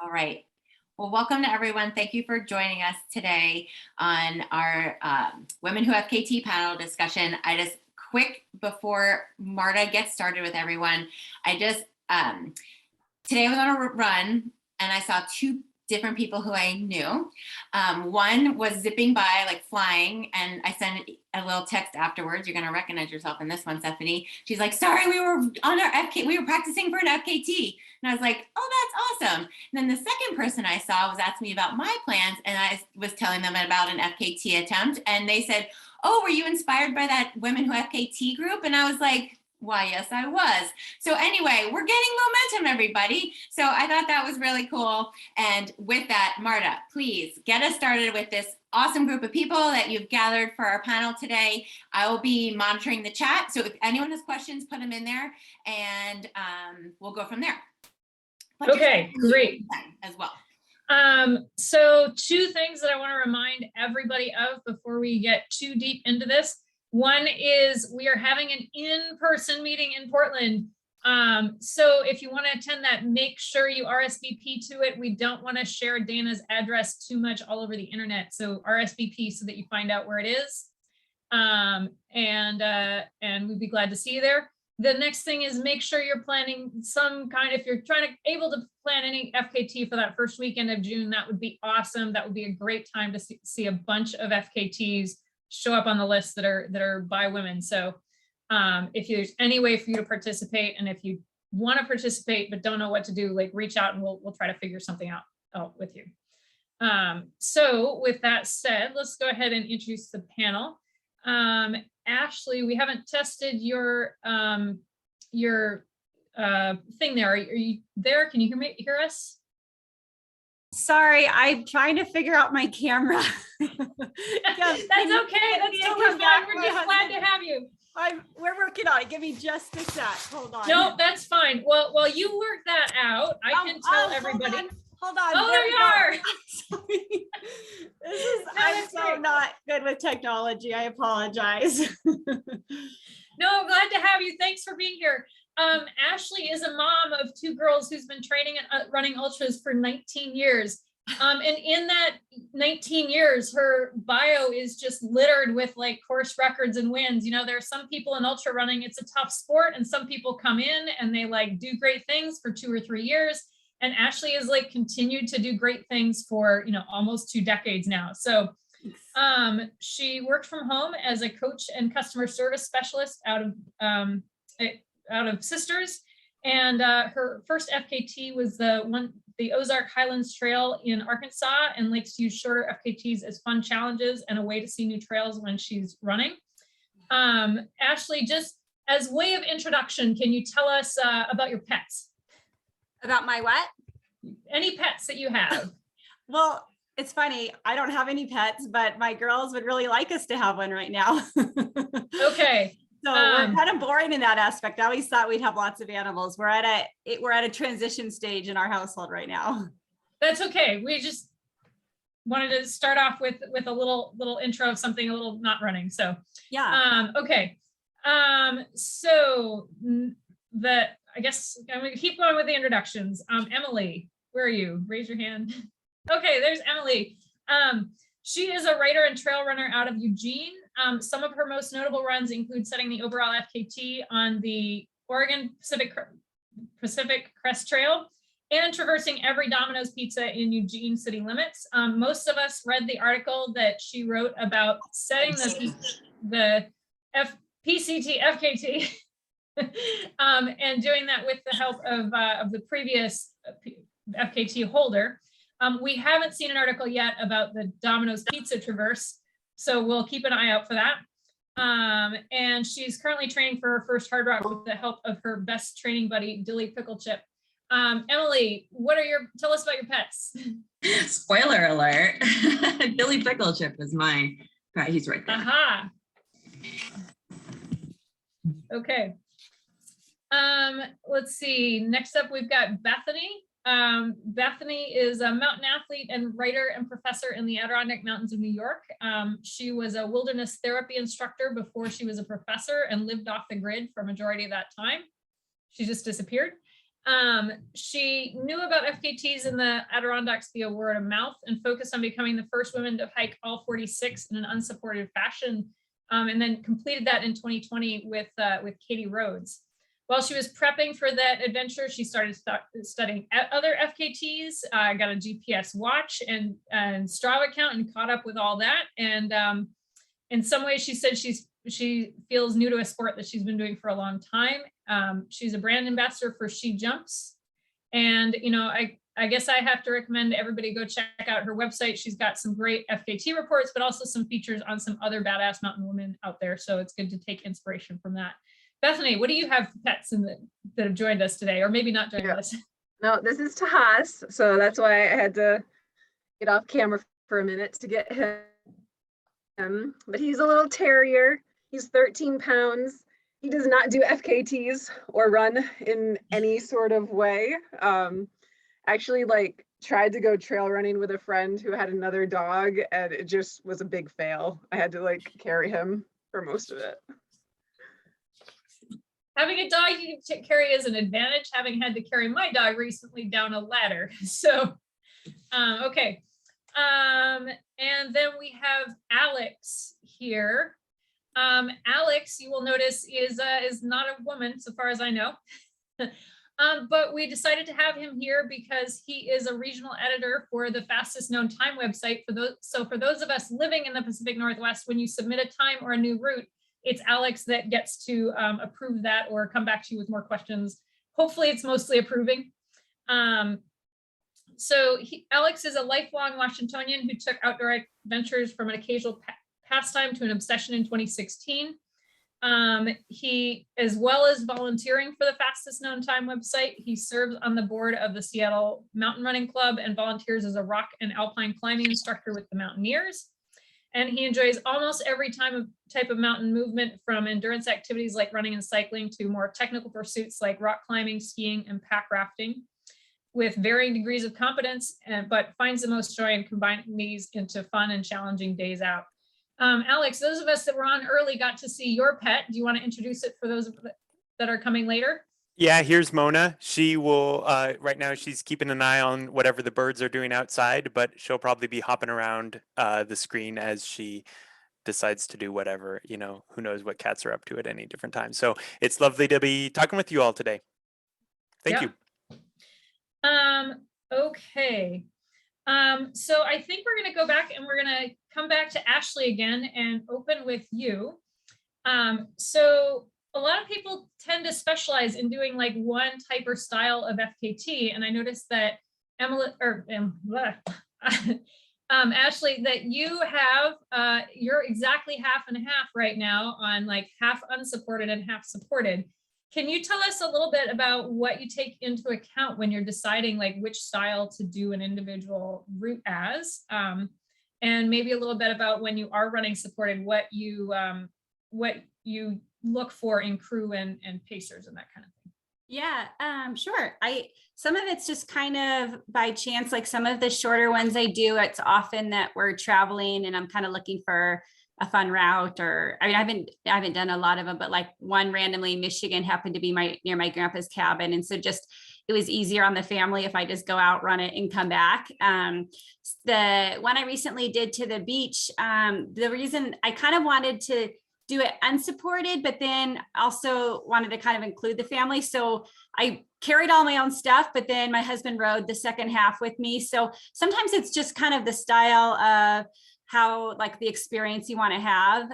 All right. Well, welcome to everyone. Thank you for joining us today on our Women Who FKT panel discussion. I just quick before Marta gets started with everyone, I just today I was on a run and I saw two different people who I knew. One was zipping by, like flying, and I sent a little text afterwards. You're gonna recognize yourself in this one, Stephanie. She's like, sorry, we were on our FK, we were practicing for an FKT. And I was like, oh, that's awesome. And then the second person I saw was asking me about my plans, and I was telling them about an FKT attempt, and they said, oh, were you inspired by that Women Who FKT group? And I was like, why, yes, I was. So anyway, we're getting momentum, everybody. So I thought that was really cool. And with that, Marta, please get us started with this awesome group of people that you've gathered for our panel today. I will be monitoring the chat. So if anyone has questions, put them in there and we'll go from there. Okay, great. As well. So two things that I want to remind everybody of before we get too deep into this. One is we are having an in-person meeting in Portland. So if you want to attend that, make sure you RSVP to it. We don't want to share Dana's address too much all over the internet. So RSVP so that you find out where it is. And we'd be glad to see you there. The next thing is make sure you're planning some kind, if you're able to plan any FKT for that first weekend of June, that would be awesome. That would be a great time to see a bunch of FKTs show up on the list that are by women. So if there's any way for you to participate, and if you want to participate but don't know what to do, like reach out and we'll try to figure something out with you. So with that said, let's go ahead and introduce the panel. Ashley, we haven't tested your thing there. Are you there? Can you hear us? Sorry, I'm trying to figure out my camera. That's okay. That's totally fine. We're just glad to have you. We're working on it. Give me just a sec. Hold on. No, that's fine. Well, while you work that out, I can tell everybody. Hold on. Oh, there you are. Sorry. I'm so not good with technology. I apologize. No, I'm glad to have you. Thanks for being here. Ashley is a mom of two girls who's been training and running ultras for 19 years. And in that 19 years, her bio is just littered with like course records and wins. You know, there are some people in ultra running, it's a tough sport, and some people come in and they like do great things for 2 or 3 years. And Ashley has like continued to do great things for, you know, almost 2 decades now. So she worked from home as a coach and customer service specialist out of Sisters, and her first FKT was the Ozark Highlands Trail in Arkansas, and likes to use shorter FKTs as fun challenges and a way to see new trails when she's running. Ashley, just as way of introduction, can you tell us about your pets? About my what? Any pets that you have? Well, it's funny. I don't have any pets, but my girls would really like us to have one right now. Okay. So we're kind of boring in that aspect. I always thought we'd have lots of animals. We're at a transition stage in our household right now. That's okay. We just wanted to start off with a little intro of something a little not running. So yeah. Okay. So I guess I'm gonna keep going with the introductions. Emily, where are you? Raise your hand. Okay, there's Emily. She is a writer and trail runner out of Eugene. Some of her most notable runs include setting the overall FKT on the Oregon Pacific Crest Trail and traversing every Domino's Pizza in Eugene city limits. Most of us read the article that she wrote about setting the PCT FKT and doing that with the help of the previous FKT holder. We haven't seen an article yet about the Domino's Pizza Traverse, so we'll keep an eye out for that. And she's currently training for her first hard rock with the help of her best training buddy, Dilly Pickle Chip. Emily, tell us about your pets. Spoiler alert, Dilly Pickle Chip is mine. Right, he's right there. Aha. Okay. Let's see, next up we've got Bethany. Bethany is a mountain athlete and writer and professor in the Adirondack Mountains of New York. She was a wilderness therapy instructor before she was a professor and lived off the grid for a majority of that time. She just disappeared. She knew about FKTs in the Adirondacks via word of mouth and focused on becoming the first woman to hike all 46 in an unsupported fashion, and then completed that in 2020 with Katie Rhodes. While she was prepping for that adventure, she started studying other FKTs, got a GPS watch and Strava account and caught up with all that. And in some ways, she said she feels new to a sport that she's been doing for a long time. She's a brand ambassador for She Jumps. And, you know, I guess I have to recommend everybody go check out her website. She's got some great FKT reports, but also some features on some other badass mountain women out there. So it's good to take inspiration from that. Bethany, what do you have for pets that have joined us today, or maybe not joined us? No, this is Tahas, so that's why I had to get off camera for a minute to get him. But he's a little terrier. He's 13 pounds. He does not do FKTs or run in any sort of way. Actually, like, tried to go trail running with a friend who had another dog, and it just was a big fail. I had to like carry him for most of it. Having a dog you can carry is an advantage, having had to carry my dog recently down a ladder. So, okay. And then we have Alex here. Alex, you will notice, is not a woman, so far as I know. But we decided to have him here because he is a regional editor for the fastest known time website. For those of us living in the Pacific Northwest, when you submit a time or a new route, it's Alex that gets to approve that or come back to you with more questions. Hopefully it's mostly approving. Alex is a lifelong Washingtonian who took outdoor adventures from an occasional pastime to an obsession in 2016. He, as well as volunteering for the fastest known time website, he serves on the board of the Seattle Mountain Running Club and volunteers as a rock and alpine climbing instructor with the Mountaineers. And he enjoys almost every type of mountain movement, from endurance activities like running and cycling to more technical pursuits like rock climbing, skiing, and pack rafting, with varying degrees of competence, but finds the most joy in combining these into fun and challenging days out. Alex, those of us that were on early got to see your pet. Do you want to introduce it for those that are coming later? Yeah, here's Mona. She will, right now she's keeping an eye on whatever the birds are doing outside, but she'll probably be hopping around the screen as she decides to do whatever, you know, who knows what cats are up to at any different time. So it's lovely to be talking with you all today. Thank you. Okay. So I think we're going to go back and we're going to come back to Ashley again and open with you. So a lot of people tend to specialize in doing like one type or style of FKT. And I noticed that Ashley, that you have, you're exactly half and half right now on like half unsupported and half supported. Can you tell us a little bit about what you take into account when you're deciding like which style to do an individual route as, and maybe a little bit about when you are running supported, what you look for in crew and pacers and that kind of thing? Yeah, sure. Some of it's just kind of by chance, like some of the shorter ones I do, it's often that we're traveling and I'm kind of looking for a fun route, or I mean, I haven't done a lot of them, but like one randomly Michigan happened to be near my grandpa's cabin. And so it was easier on the family if I just go out, run it and come back. The one I recently did to the beach, the reason I kind of wanted to do it unsupported, but then also wanted to kind of include the family. So I carried all my own stuff, but then my husband rode the second half with me. So sometimes it's just kind of the style of how, like, the experience you want to have.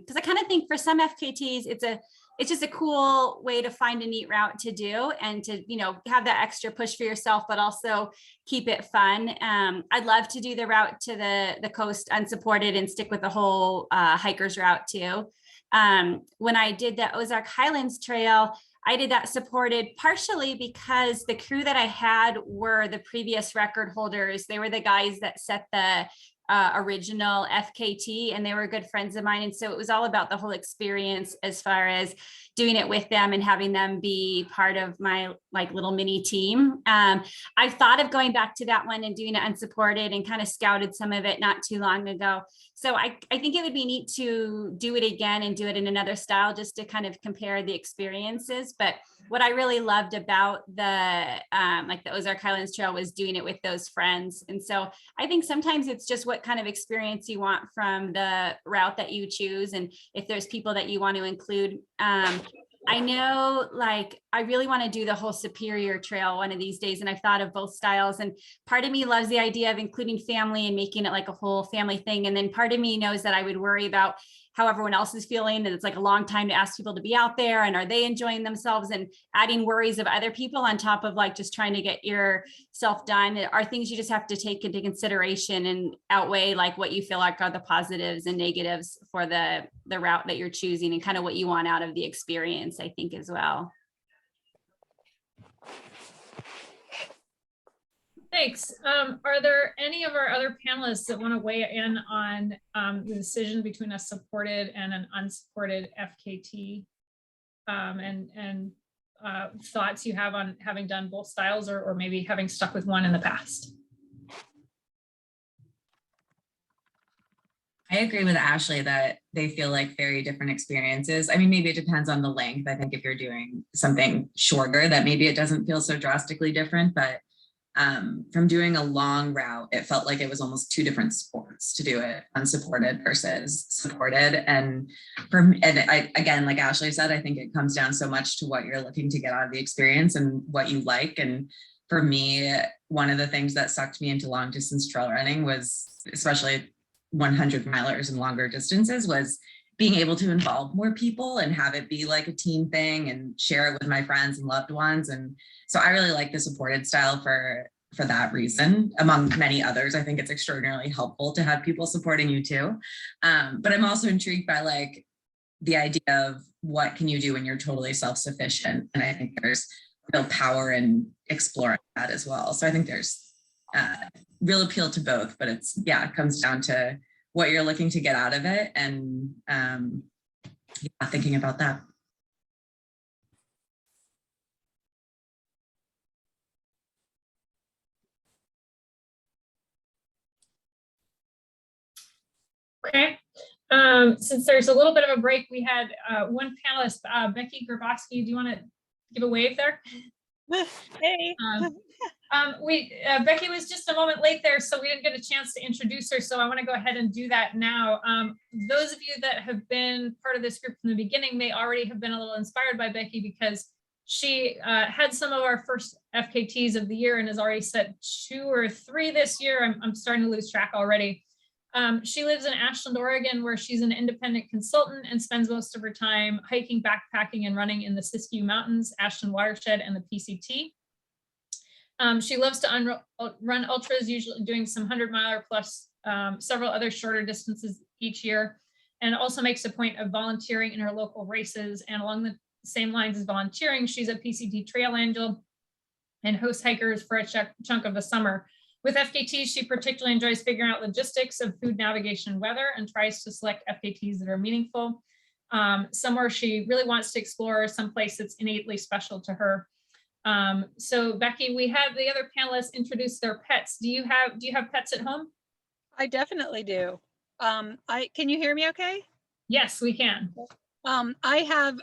Because I kind of think for some FKTs, it's just a cool way to find a neat route to do and to, you know, have that extra push for yourself, but also keep it fun. I'd love to do the route to the coast unsupported and stick with the whole hiker's route too. When I did the Ozark Highlands Trail, I did that supported partially because the crew that I had were the previous record holders. They were the guys that set the original FKT, and they were good friends of mine. And so it was all about the whole experience as far as doing it with them and having them be part of my like little mini team. I thought of going back to that one and doing it unsupported and kind of scouted some of it not too long ago. So I think it would be neat to do it again and do it in another style just to kind of compare the experiences. But what I really loved about the like the Ozark Highlands Trail was doing it with those friends. And so I think sometimes it's just what kind of experience you want from the route that you choose. And if there's people that you want to include, I know like I really want to do the whole Superior Trail one of these days. And I've thought of both styles. And part of me loves the idea of including family and making it like a whole family thing. And then part of me knows that I would worry about how everyone else is feeling, and it's like a long time to ask people to be out there, and are they enjoying themselves, and adding worries of other people on top of like just trying to get yourself done are things you just have to take into consideration and outweigh like what you feel like are the positives and negatives for the route that you're choosing and kind of what you want out of the experience, I think, as well. Thanks. Are there any of our other panelists that want to weigh in on the decision between a supported and an unsupported FKT, and thoughts you have on having done both styles, or maybe having stuck with one in the past? I agree with Ashley that they feel like very different experiences. I mean, maybe it depends on the length. I think if you're doing something shorter, that maybe it doesn't feel so drastically different, but from doing a long route, it felt like it was almost two different sports to do it unsupported versus supported. And again, like Ashley said, I think it comes down so much to what you're looking to get out of the experience and what you like. And for me, one of the things that sucked me into long distance trail running was, especially 100 milers and longer distances, was being able to involve more people and have it be like a team thing and share it with my friends and loved ones. And so I really like the supported style for that reason, among many others. I think it's extraordinarily helpful to have people supporting you too. But I'm also intrigued by like the idea of what can you do when you're totally self-sufficient. And I think there's real power in exploring that as well. So I think there's real appeal to both, but it comes down to what you're looking to get out of it, and thinking about that. Okay. Since there's a little bit of a break, we had one panelist, Becky Grabowski. Do you want to give a wave there? Hey. Becky was just a moment late there, so we didn't get a chance to introduce her. So I want to go ahead and do that now. Those of you that have been part of this group from the beginning may already have been a little inspired by Becky, because she had some of our first FKTs of the year and has already set 2 or 3 this year. I'm starting to lose track already. She lives in Ashland, Oregon, where she's an independent consultant and spends most of her time hiking, backpacking, and running in the Siskiyou Mountains, Ashland Watershed, and the PCT. She loves to run ultras, usually doing some 100-miler plus several other shorter distances each year, and also makes a point of volunteering in her local races. And along the same lines as volunteering, she's a PCT trail angel and hosts hikers for a chunk of the summer. With FKTs, she particularly enjoys figuring out logistics of food, navigation, and weather, and tries to select FKTs that are meaningful. Somewhere she really wants to explore, someplace that's innately special to her. So Becky, we have the other panelists introduce their pets. Do you have pets at home? I definitely do. Can you hear me okay? Yes, we can. I have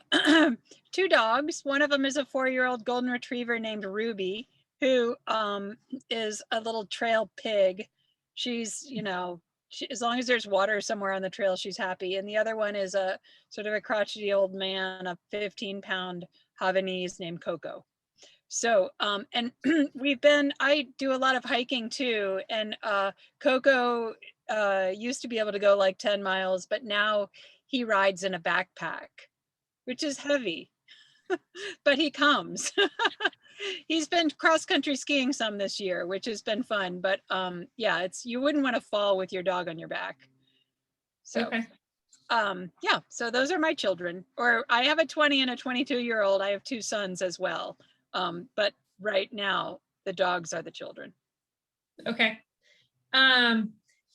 2 dogs. One of them is a 4-year-old golden retriever named Ruby, who is a little trail pig. She's, as long as there's water somewhere on the trail, she's happy. And the other one is a sort of a crotchety old man, a 15-pound Havanese named Coco. So, and I do a lot of hiking too. And Coco used to be able to go like 10 miles, but now he rides in a backpack, which is heavy, but he comes. He's been cross-country skiing some this year, which has been fun, but you wouldn't want to fall with your dog on your back. So, okay. So those are my children. Or I have a 20 and a 22-year-old. I have 2 sons as well. But right now, the dogs are the children. Okay.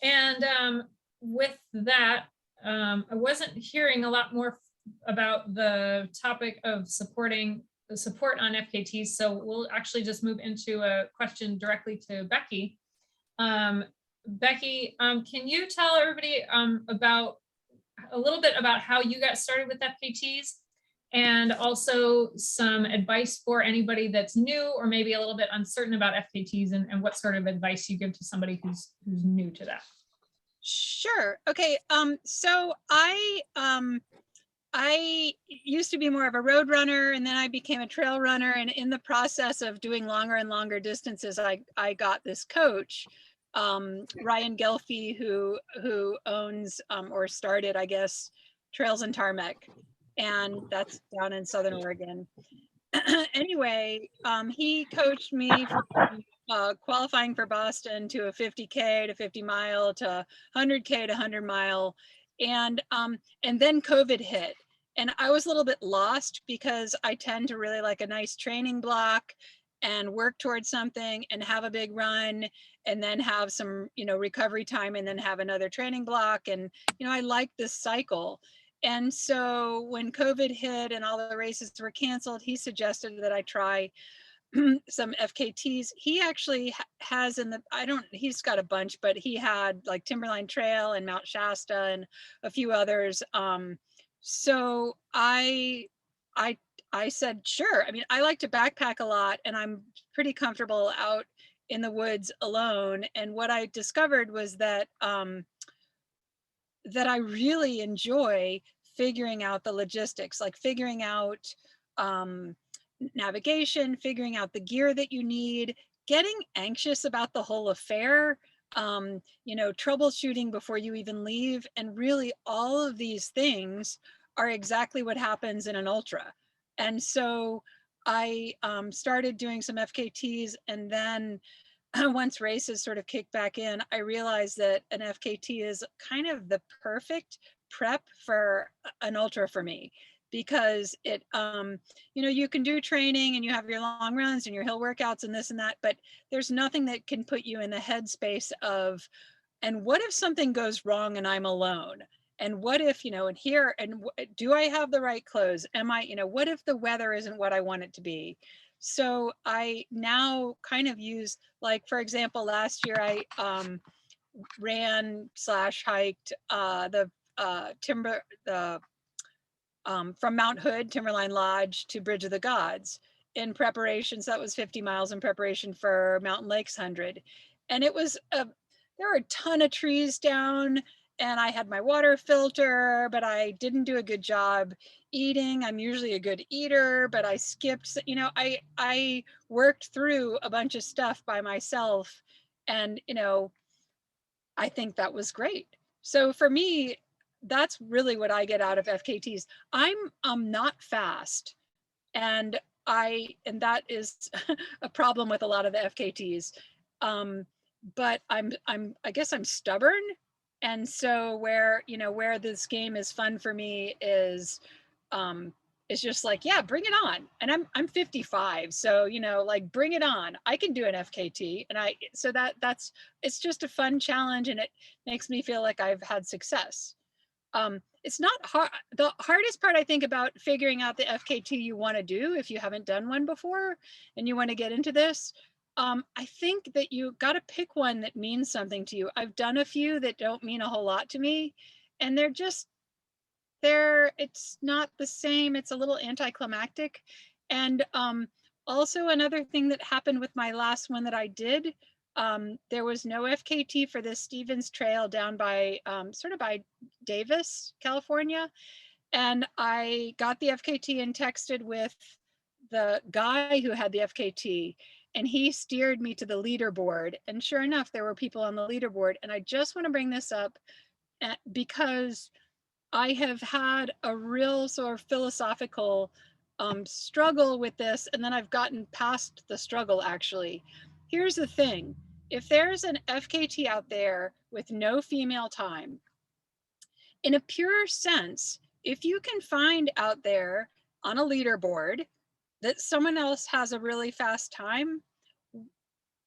And with that, I wasn't hearing a lot more about the topic of supporting the support on FKTs. So we'll actually just move into a question directly to Becky. Becky, can you tell everybody about a little bit about how you got started with FKTs, and also some advice for anybody that's new or maybe a little bit uncertain about FKTs, and what sort of advice you give to somebody who's new to that? Sure. Okay. So I used to be more of a road runner, and then I became a trail runner. And in the process of doing longer and longer distances, I got this coach, Ryan Gelfie, who owns or started, I guess, Trails and Tarmac, and that's down in Southern Oregon. Anyway, he coached me from qualifying for Boston to a 50K to 50 mile to 100K to 100 mile. And then COVID hit. And I was a little bit lost because I tend to really like a nice training block and work towards something and have a big run and then have some, recovery time and then have another training block. And, I like this cycle. And so when COVID hit and all the races were canceled, he suggested that I try some FKTs. He actually has he's got a bunch, but he had like Timberline Trail and Mount Shasta and a few others. So I said, sure. I mean, I like to backpack a lot and I'm pretty comfortable out in the woods alone. And what I discovered was that that I really enjoy figuring out the logistics, like figuring out navigation, figuring out the gear that you need, getting anxious about the whole affair, troubleshooting before you even leave. And really all of these things are exactly what happens in an ultra. And so I started doing some FKTs, and then once races sort of kicked back in, I realized that an FKT is kind of the perfect prep for an ultra for me, because it, you can do training and you have your long runs and your hill workouts and this and that, but there's nothing that can put you in the headspace of, and what if something goes wrong and I'm alone? And what if, do I have the right clothes? Am I, what if the weather isn't what I want it to be? So I now kind of use, like, for example, last year I ran / hiked from Mount Hood, Timberline Lodge to Bridge of the Gods in preparation. So that was 50 miles in preparation for Mountain Lakes 100. And it was, there were a ton of trees down, and I had my water filter, but I didn't do a good job eating. I'm usually a good eater, but I skipped, I worked through a bunch of stuff by myself, and, I think that was great. So for me, that's really what I get out of FKTs. I'm not fast, and that is a problem with a lot of the FKTs. But I guess I'm stubborn. And so where this game is fun for me is just like, yeah, bring it on. And I'm 55. So, like, bring it on. I can do an FKT. And it's just a fun challenge, and it makes me feel like I've had success. It's not hard. The hardest part, I think, about figuring out the FKT you want to do, if you haven't done one before and you want to get into this, I think that you got to pick one that means something to you. I've done a few that don't mean a whole lot to me, and it's not the same. It's a little anticlimactic. And also another thing that happened with my last one that I did, there was no FKT for this Stevens Trail down by sort of by Davis, California. And I got the FKT and texted with the guy who had the FKT, and he steered me to the leaderboard. And sure enough, there were people on the leaderboard. And I just want to bring this up because I have had a real sort of philosophical struggle with this. And then I've gotten past the struggle, actually. Here's the thing. If there's an FKT out there with no female time, in a pure sense, if you can find out there on a leaderboard that someone else has a really fast time,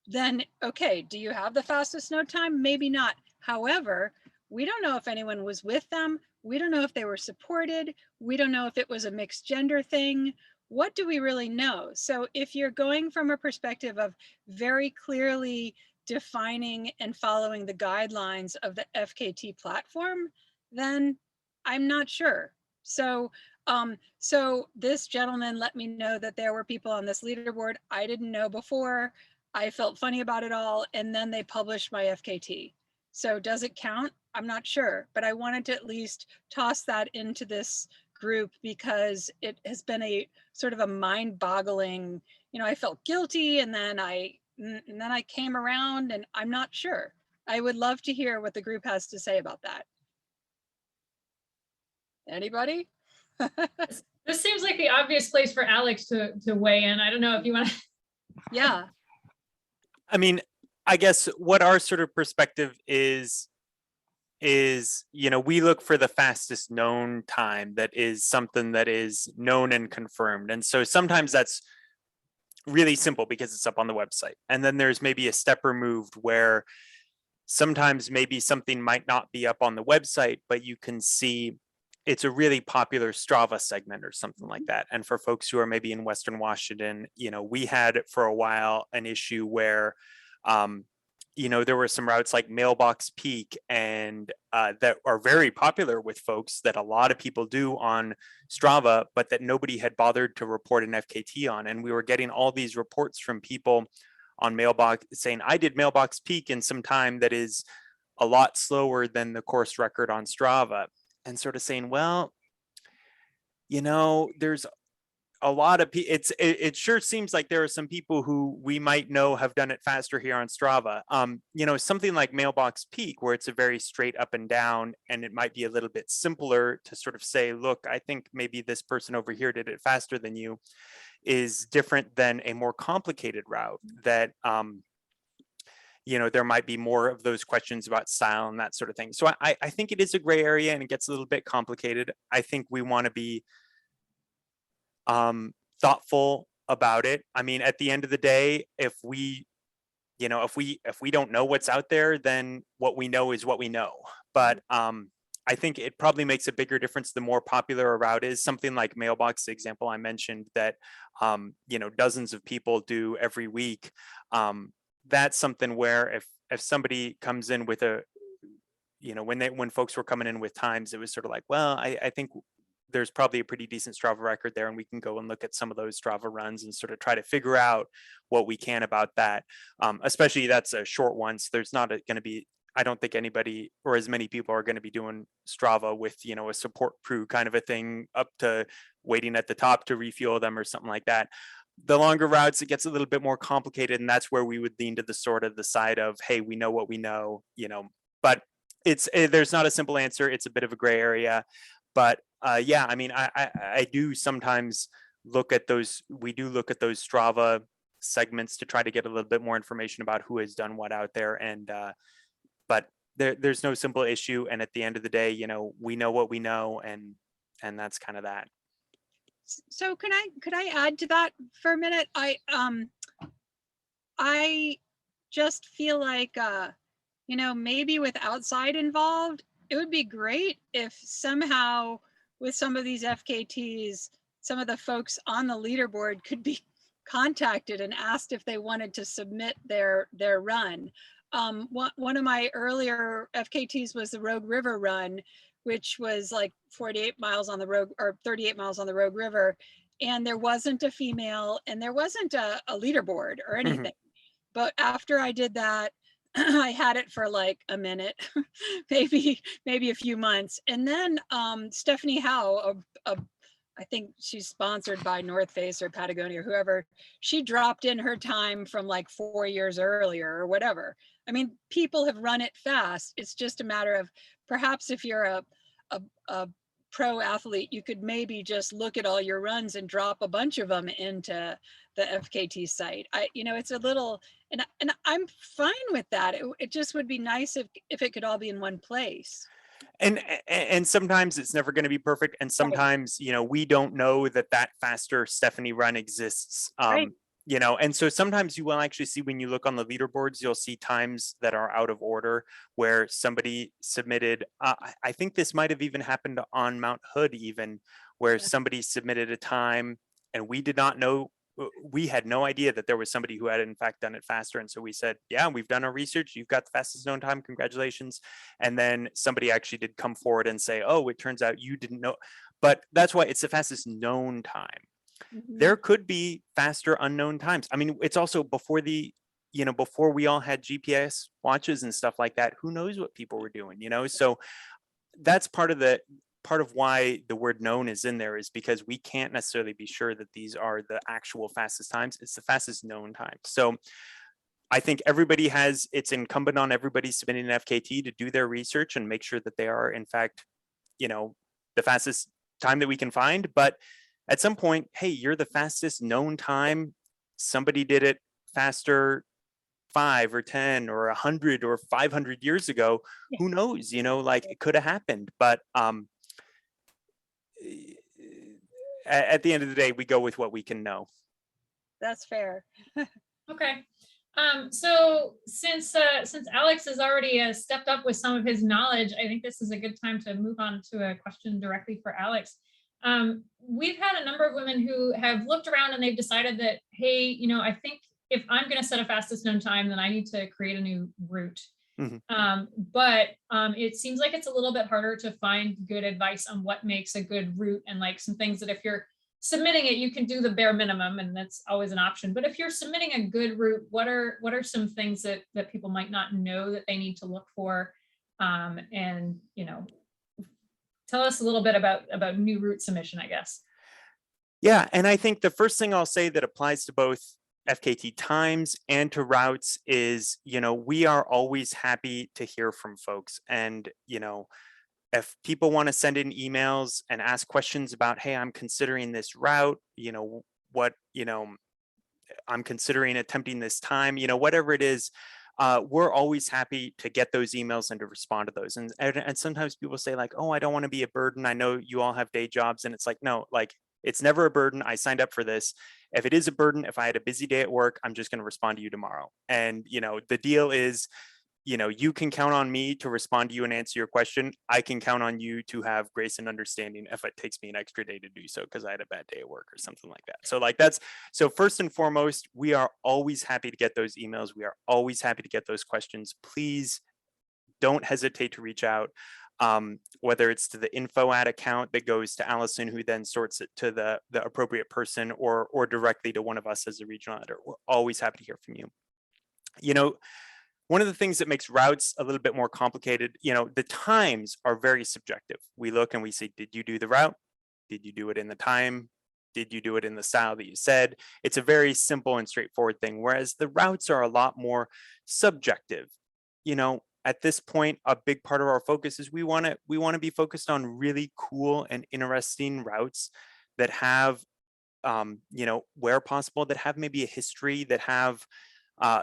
then okay, do you have the fastest no time? Maybe not, However, we don't know if anyone was with them. We don't know if they were supported. We don't know if it was a mixed gender thing. What do we really know? So if you're going from a perspective of very clearly defining and following the guidelines of the FKT platform, then I'm not sure. So so this gentleman let me know that there were people on this leaderboard I didn't know before. I felt funny about it all, and then they published my FKT. So does it count? I'm not sure, but I wanted to at least toss that into this group because it has been a sort of a mind-boggling, I felt guilty, and then I came around, and I'm not sure. I would love to hear what the group has to say about that. Anybody? This seems like the obvious place for Alex to weigh in. I don't know if you want to. Yeah. I mean, I guess what our sort of perspective is, we look for the fastest known time that is something that is known and confirmed. And so sometimes that's really simple because it's up on the website. And then there's maybe a step removed where sometimes maybe something might not be up on the website, but you can see it's a really popular Strava segment or something like that. And for folks who are maybe in Western Washington, we had for a while an issue where, there were some routes like Mailbox Peak and that are very popular with folks that a lot of people do on Strava, but that nobody had bothered to report an FKT on. And we were getting all these reports from people on Mailbox saying, I did Mailbox Peak in some time that is a lot slower than the course record on Strava. And sort of saying, well, there's a lot of people. It sure seems like there are some people who we might know have done it faster here on Strava. Something like Mailbox Peak, where it's a very straight up and down, and it might be a little bit simpler to sort of say, look, I think maybe this person over here did it faster than you, is different than a more complicated route that there might be more of those questions about style and that sort of thing. So I think it is a gray area and it gets a little bit complicated. I think we want to be thoughtful about it. I mean, at the end of the day, if we don't know what's out there, then what we know is what we know. But I think it probably makes a bigger difference the more popular a route is. Something like Mailbox, the example I mentioned that dozens of people do every week. That's something where if somebody comes in with a, when folks were coming in with times, it was sort of like, well, I think there's probably a pretty decent Strava record there, and we can go and look at some of those Strava runs and sort of try to figure out what we can about that. Especially that's a short one, so there's not going to be, I don't think anybody or as many people are going to be doing Strava with, a support crew kind of a thing up to waiting at the top to refuel them or something like that. The longer routes, it gets a little bit more complicated, and that's where we would lean to the sort of the side of, hey, we know what we know, but there's not a simple answer. It's a bit of a gray area, but yeah, I mean, I do sometimes look at those. We do look at those Strava segments to try to get a little bit more information about who has done what out there, and but there's no simple issue. And at the end of the day, we know what we know, and that's kind of that. So could I add to that for a minute? I just feel like maybe with outside involved, it would be great if somehow with some of these FKTs, some of the folks on the leaderboard could be contacted and asked if they wanted to submit their run. One of my earlier FKTs was the Rogue River run, which was like 48 miles on the Rogue, or 38 miles on the Rogue River. And there wasn't a female and there wasn't a leaderboard or anything. Mm-hmm. But after I did that, I had it for like a minute, maybe a few months. And then Stephanie Howe, I think she's sponsored by North Face or Patagonia or whoever, she dropped in her time from like 4 years earlier or whatever. I mean, people have run it fast. It's just a matter of perhaps if you're a pro athlete, you could maybe just look at all your runs and drop a bunch of them into the FKT site. It's a little, and I'm fine with that. It just would be nice if it could all be in one place. And sometimes it's never going to be perfect. And sometimes, right. We don't know that faster Stephanie run exists. Right. you know, and so sometimes you will actually see, when you look on the leaderboards, you'll see times that are out of order where somebody submitted, I think this might have even happened on Mount Hood, even where Yeah. somebody submitted a time and we did not know, we had no idea that there was somebody who had in fact done it faster. And so we said, yeah, we've done our research. You've got the fastest known time. Congratulations. And then somebody actually did come forward and say, oh, it turns out you didn't know. But that's why it's the fastest known time. Mhm. There could be faster unknown times. I mean, it's also before the, you know, before we all had GPS watches and stuff like that, who knows what people were doing, you know? So that's part of why the word known is in there, is because we can't necessarily be sure that these are the actual fastest times. It's the fastest known time. So I think it's incumbent on everybody submitting an FKT to do their research and make sure that they are in fact, you know, the fastest time that we can find. But at some point, hey, you're the fastest known time. Somebody did it faster 5 or 10 or 100 or 500 years ago. Yeah. Who knows, you know, like it could have happened. But at the end of the day, we go with what we can know. That's fair. Okay. So since Alex has already stepped up with some of his knowledge, I think this is a good time to move on to a question directly for Alex. We've had a number of women who have looked around and they've decided that, hey, you know, I think if I'm going to set a fastest known time, then I need to create a new route. But it seems like it's a little bit harder to find good advice on what makes a good route, and like some things that if you're submitting it, you can do the bare minimum, and that's always an option. But if you're submitting a good route, what are some things that people might not know that they need to look for? And, you know, tell us a little bit about new route submission, I guess. Yeah, and I think the first thing I'll say that applies to both FKT times and to routes is, you know, we are always happy to hear from folks. And, you know, if people want to send in emails and ask questions about, hey, I'm considering this route, you know, what, you know, I'm considering attempting this time, you know, whatever it is, we're always happy to get those emails and to respond to those. And sometimes people say like, oh, I don't want to be a burden. I know you all have day jobs. And it's like, no, like, it's never a burden. I signed up for this. If it is a burden, if I had a busy day at work, I'm just going to respond to you tomorrow. And, you know, the deal is, you know, you can count on me to respond to you and answer your question. I can count on you to have grace and understanding if it takes me an extra day to do so because I had a bad day at work or something like that. So like so first and foremost, we are always happy to get those emails. We are always happy to get those questions. Please don't hesitate to reach out. Whether it's to the info ad account that goes to Allison, who then sorts it to the appropriate person, or directly to one of us as a regional editor. We're always happy to hear from you. You know, one of the things that makes routes a little bit more complicated, you know, the times are very subjective. We look and we say, did you do the route? Did you do it in the time? Did you do it in the style that you said? It's a very simple and straightforward thing, whereas the routes are a lot more subjective. You know, at this point, a big part of our focus is we want to be focused on really cool and interesting routes that have, you know, where possible, that have maybe a history, that have,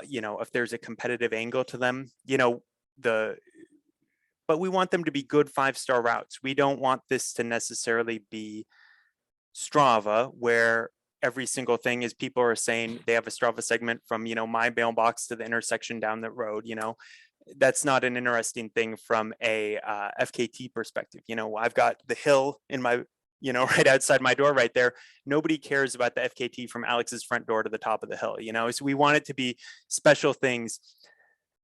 you know, if there's a competitive angle to them, you know, but we want them to be good 5-star routes. We don't want this to necessarily be Strava, where every single thing is people are saying they have a Strava segment from, you know, my mailbox to the intersection down the road. You know, that's not an interesting thing from a FKT perspective. You know, I've got the hill in my, you know, right outside my door right there. Nobody cares about the FKT from Alex's front door to the top of the hill, you know, so we want it to be special things.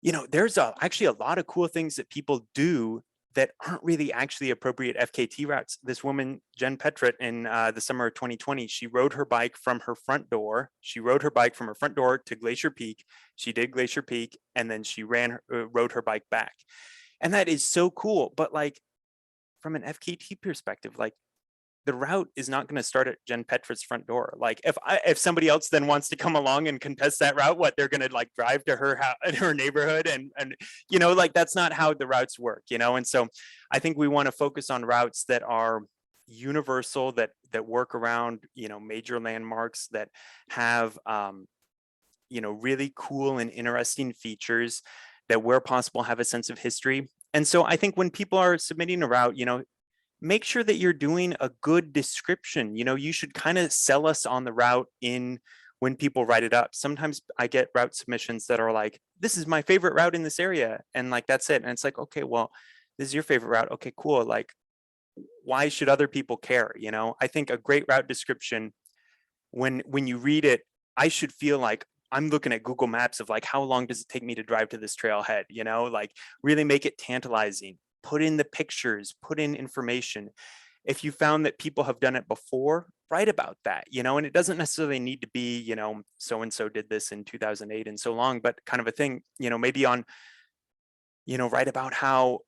You know, there's actually a lot of cool things that people do that aren't really actually appropriate FKT routes. This woman, Jen Petrit, in the summer of 2020, she rode her bike from her front door. She rode her bike from her front door to Glacier Peak. She did Glacier Peak, and then she rode her bike back. And that is so cool. But like, from an FKT perspective, like, the route is not going to start at Jen Petrit's front door. Like, if somebody else then wants to come along and contest that route, what, they're going to like drive to her house, her neighborhood, and you know, like, that's not how the routes work, you know. And so I think we want to focus on routes that are universal, that work around, you know, major landmarks, that have you know, really cool and interesting features, that where possible have a sense of history. And so I think when people are submitting a route, you know, make sure that you're doing a good description. You know, you should kind of sell us on the route when people write it up. Sometimes I get route submissions that are like, this is my favorite route in this area. And like, that's it. And it's like, okay, well, this is your favorite route. Okay, cool. Like, why should other people care? You know, I think a great route description, when you read it, I should feel like I'm looking at Google Maps of like, how long does it take me to drive to this trailhead? You know, like really make it tantalizing, put in the pictures, put in information. If you found that people have done it before, write about that, you know, and it doesn't necessarily need to be, you know, so-and-so did this in 2008 and so long, but kind of a thing, you know, maybe on, you know, write about how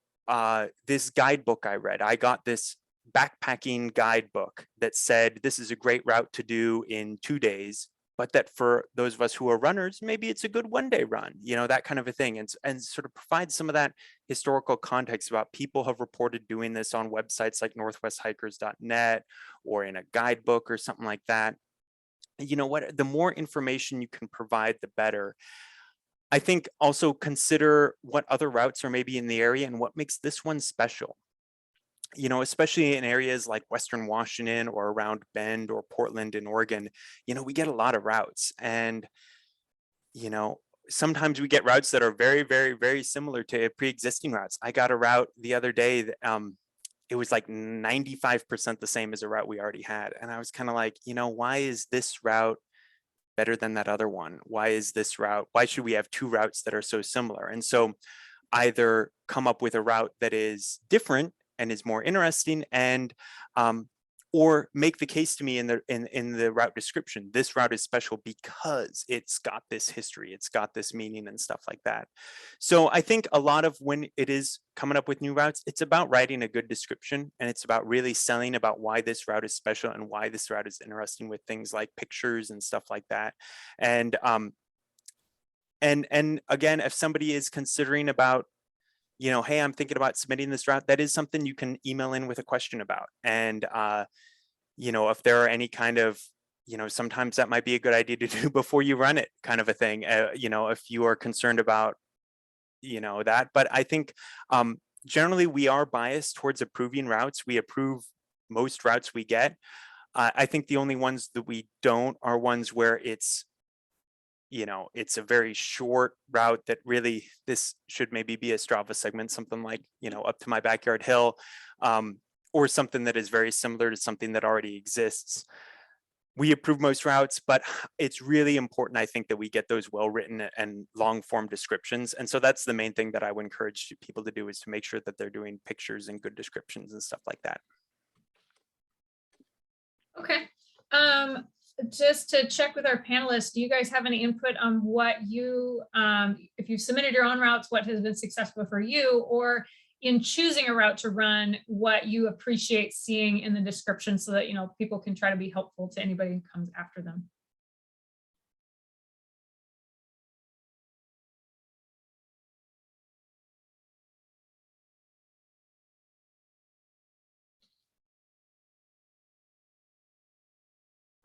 this guidebook I read, I got this backpacking guidebook that said, this is a great route to do in 2 days, but that for those of us who are runners, maybe it's a good 1-day run, you know, that kind of a thing. And sort of provide some of that historical context about people have reported doing this on websites like northwesthikers.net or in a guidebook or something like that. You know what, the more information you can provide, the better. I think also consider what other routes are maybe in the area and what makes this one special. You know, especially in areas like Western Washington or around Bend or Portland in Oregon, you know, we get a lot of routes. And, you know, sometimes we get routes that are very, very, very similar to pre-existing routes. I got a route the other day that it was like 95% the same as a route we already had. And I was kind of like, you know, why is this route better than that other one? Why is this route, why should we have 2 routes that are so similar? And so either come up with a route that is different and is more interesting, and or make the case to me in the route description, this route is special because it's got this history, it's got this meaning and stuff like that. So I think a lot of when it is coming up with new routes, it's about writing a good description, and it's about really selling about why this route is special and why this route is interesting with things like pictures and stuff like that. And again, if somebody is considering about, you know, hey, I'm thinking about submitting this route, that is something you can email in with a question about. And, you know, if there are any kind of, you know, sometimes that might be a good idea to do before you run it, kind of a thing, you know, if you are concerned about, you know, that. But I think generally we are biased towards approving routes. We approve most routes we get. I think the only ones that we don't are ones where it's, you know, it's a very short route that really, this should maybe be a Strava segment, something like, you know, up to my backyard hill, or something that is very similar to something that already exists. We approve most routes, but it's really important, I think, that we get those well-written and long-form descriptions. And so that's the main thing that I would encourage people to do, is to make sure that they're doing pictures and good descriptions and stuff like that. Okay. Just to check with our panelists, do you guys have any input on what you, if you've submitted your own routes, what has been successful for you, or in choosing a route to run, what you appreciate seeing in the description so that, you know, people can try to be helpful to anybody who comes after them?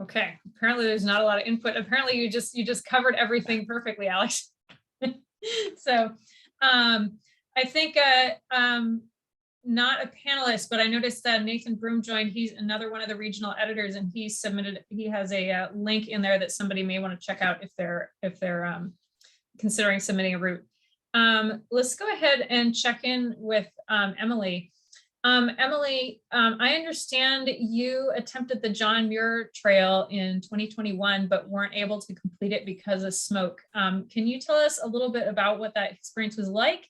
Okay, apparently there's not a lot of input. Apparently you just covered everything perfectly, Alex. So I think not a panelist, but I noticed that Nathan Broom joined. He's another one of the regional editors, and he has a link in there that somebody may want to check out if they're considering submitting a route. Let's go ahead and check in with Emily. Emily, I understand you attempted the John Muir Trail in 2021, but weren't able to complete it because of smoke. Can you tell us a little bit about what that experience was like?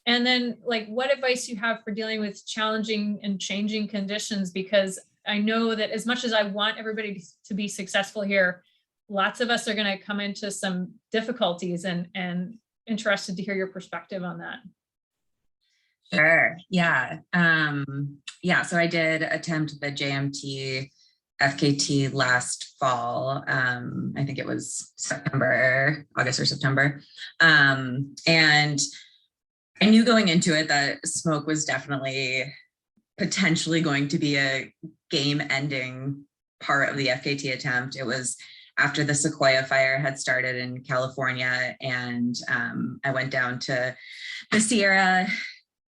And then, like, what advice you have for dealing with challenging and changing conditions? Because I know that as much as I want everybody to be successful here, lots of us are going to come into some difficulties, and interested to hear your perspective on that. Sure. Yeah. So I did attempt the JMT FKT last fall. I think it was August or September. And I knew going into it that smoke was definitely potentially going to be a game-ending part of the FKT attempt. It was after the Sequoia fire had started in California, and I went down to the Sierra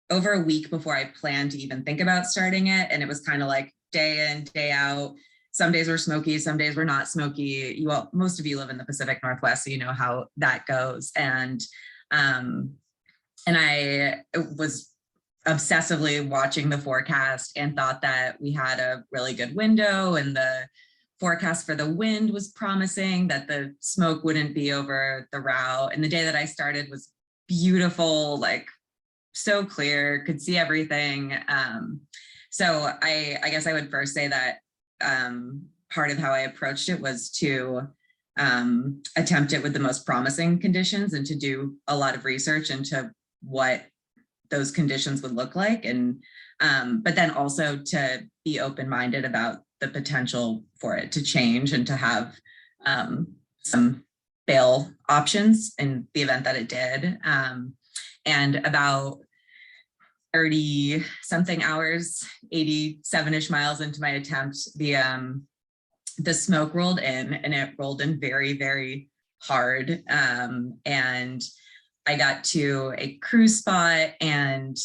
over a week before I planned to even think about starting it. And it was kind of like day in, day out, some days were smoky, some days were not smoky. You all, most of you live in the Pacific Northwest, so you know how that goes. And I was obsessively watching the forecast and thought that we had a really good window, and the forecast for the wind was promising, that the smoke wouldn't be over the route. And the day that I started was beautiful, like so clear, could see everything. So I guess I would first say that part of how I approached it was to attempt it with the most promising conditions, and to do a lot of research into what those conditions would look like. And but then also to be open-minded about the potential for it to change, and to have some bail options in the event that it did. And about 30 something hours, 87-ish miles into my attempt, the smoke rolled in, and it rolled in very, very hard. And I got to a cruise spot, and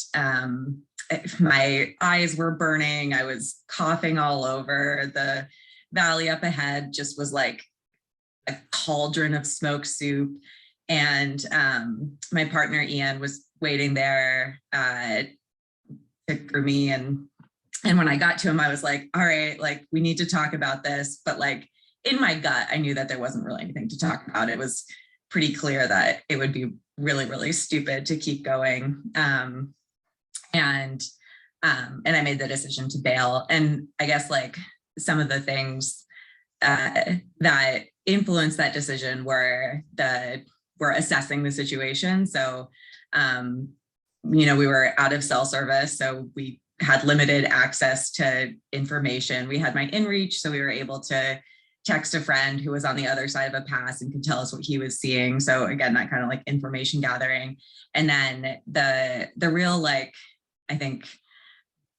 my eyes were burning. I was coughing all over. The valley up ahead just was like a cauldron of smoke soup. And my partner Ian was waiting there to crew me. And when I got to him, I was like, all right, like, we need to talk about this. But like, in my gut, I knew that there wasn't really anything to talk about. It was pretty clear that it would be really, really stupid to keep going. And I made the decision to bail. And I guess like some of the things that influenced that decision were assessing the situation. So, you know, we were out of cell service, so we had limited access to information. We had my inReach, so we were able to text a friend who was on the other side of a pass and could tell us what he was seeing. So again, that kind of like information gathering. And then the real, like, I think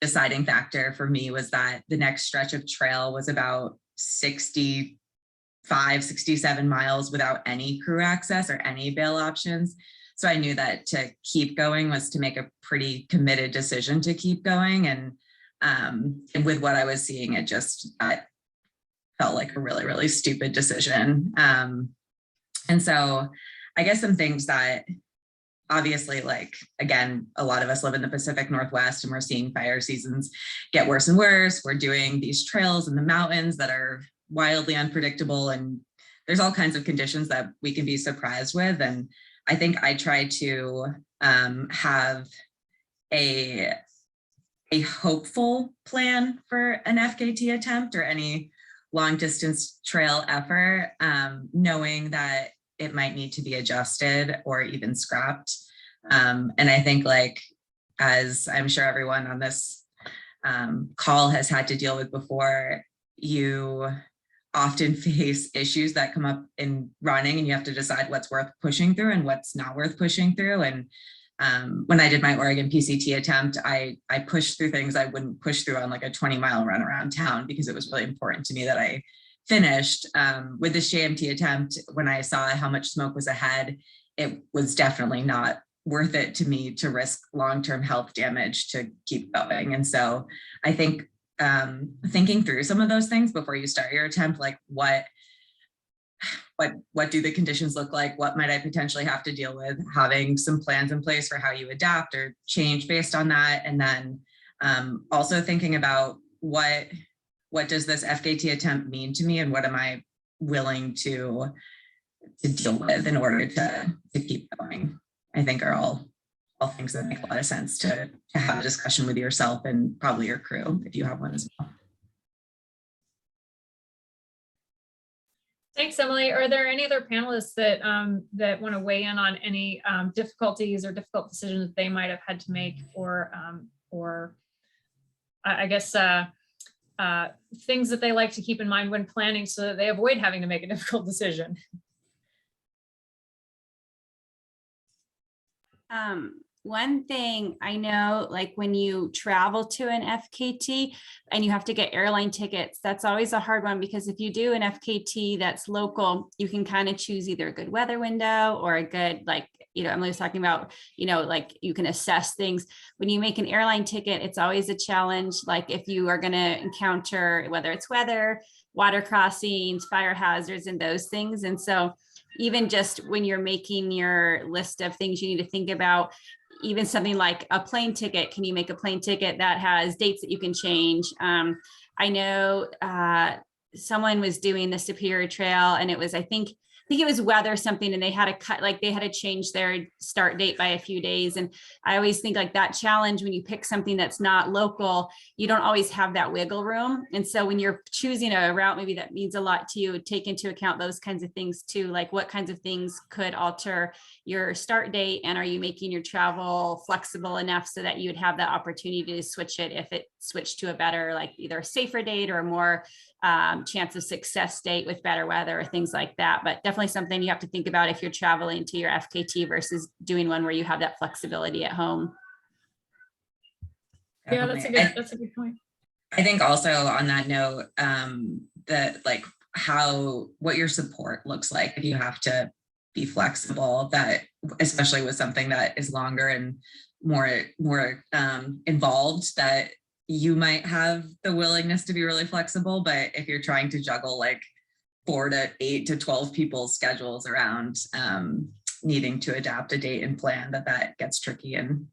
deciding factor for me was that the next stretch of trail was about 65, 67 miles without any crew access or any bail options. So I knew that to keep going was to make a pretty committed decision to keep going. And with what I was seeing, it just felt like a really, really stupid decision. And so I guess some things that obviously, like, again, a lot of us live in the Pacific Northwest, and we're seeing fire seasons get worse and worse. We're doing these trails in the mountains that are wildly unpredictable, and there's all kinds of conditions that we can be surprised with. And I think I try to have a hopeful plan for an FKT attempt or any long distance trail effort, knowing that it might need to be adjusted or even scrapped. And I think, like, as I'm sure everyone on this call has had to deal with before, you often face issues that come up in running, and you have to decide what's worth pushing through and what's not worth pushing through. And when I did my Oregon PCT attempt, I pushed through things I wouldn't push through on like a 20-mile run around town, because it was really important to me that I finished. With the JMT attempt, when I saw how much smoke was ahead, it was definitely not worth it to me to risk long-term health damage to keep going. And so I think thinking through some of those things before you start your attempt, like what do the conditions look like? What might I potentially have to deal with? Having some plans in place for how you adapt or change based on that. And then also thinking about what does this FKT attempt mean to me, and what am I willing to deal with in order to keep going, I think are all things that make a lot of sense to have a discussion with yourself and probably your crew if you have one as well. Thanks, Emily. Are there any other panelists that that want to weigh in on any difficulties or difficult decisions that they might have had to make, or I guess things that they like to keep in mind when planning so that they avoid having to make a difficult decision? One thing I know, like when you travel to an FKT and you have to get airline tickets, that's always a hard one, because if you do an FKT that's local, you can kind of choose either a good weather window or a good, like, Emily was talking about, like you can assess things. When you make an airline ticket, it's always a challenge. Like if you are going to encounter, whether it's weather, water crossings, fire hazards, and those things. And so even just when you're making your list of things you need to think about, even something like a plane ticket, can you make a plane ticket that has dates that you can change? I know someone was doing the Superior Trail, and it was, I think it was weather something, and they had to cut, like they had to change their start date by a few days. And I always think like that challenge, when you pick something that's not local, you don't always have that wiggle room. And so when you're choosing a route, maybe that means a lot to you, take into account those kinds of things too. Like what kinds of things could alter your start date, and are you making your travel flexible enough so that you would have the opportunity to switch it if it switched to a better, like either a safer date or a more chance of success date with better weather or things like that. But definitely something you have to think about if you're traveling to your FKT versus doing one where you have that flexibility at home. Yeah, that's a good point. I think also on that note, that like what your support looks like if you have to be flexible, that especially with something that is longer and more involved, that you might have the willingness to be really flexible. But if you're trying to juggle like 4 to 8 to 12 people's schedules around needing to adapt a date and plan, that gets tricky. And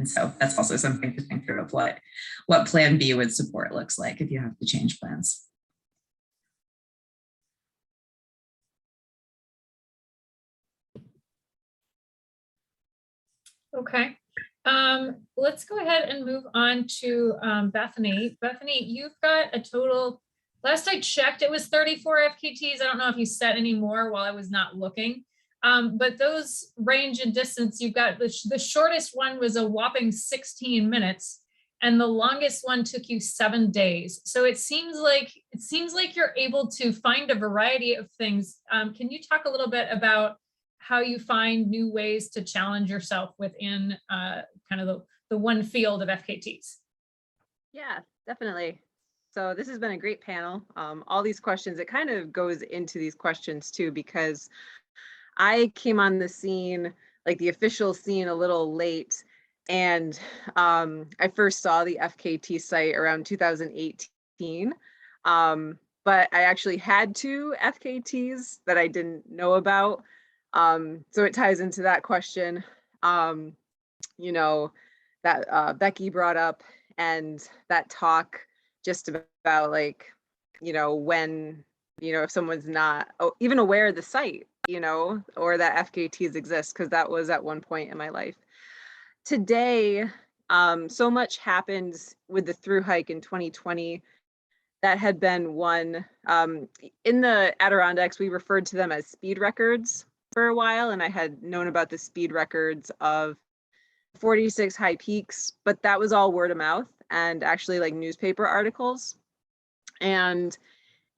so that's also something to think through of what plan B with support looks like if you have to change plans. Okay. Let's go ahead and move on to Bethany. Bethany, you've got a total, last I checked, it was 34 FKTs. I don't know if you set any more while I was not looking, but those range in distance. You've got the shortest one was a whopping 16 minutes, and the longest one took you 7 days. So it seems like you're able to find a variety of things. Can you talk a little bit about how you find new ways to challenge yourself within kind of the one field of FKTs? Yeah, definitely. So this has been a great panel. All these questions, it kind of goes into these questions too, because I came on the scene, like the official scene, a little late. And I first saw the FKT site around 2018. But I actually had 2 FKTs that I didn't know about. So it ties into that question, you know, that Becky brought up, and that talk just about like, you know, when, you know, if someone's not even aware of the site, you know, or that FKTs exist, because that was at one point in my life. Today, so much happened with the through hike in 2020. That had been one, in the Adirondacks, we referred to them as speed records for a while, and I had known about the speed records of 46 high peaks, but that was all word of mouth and actually like newspaper articles. And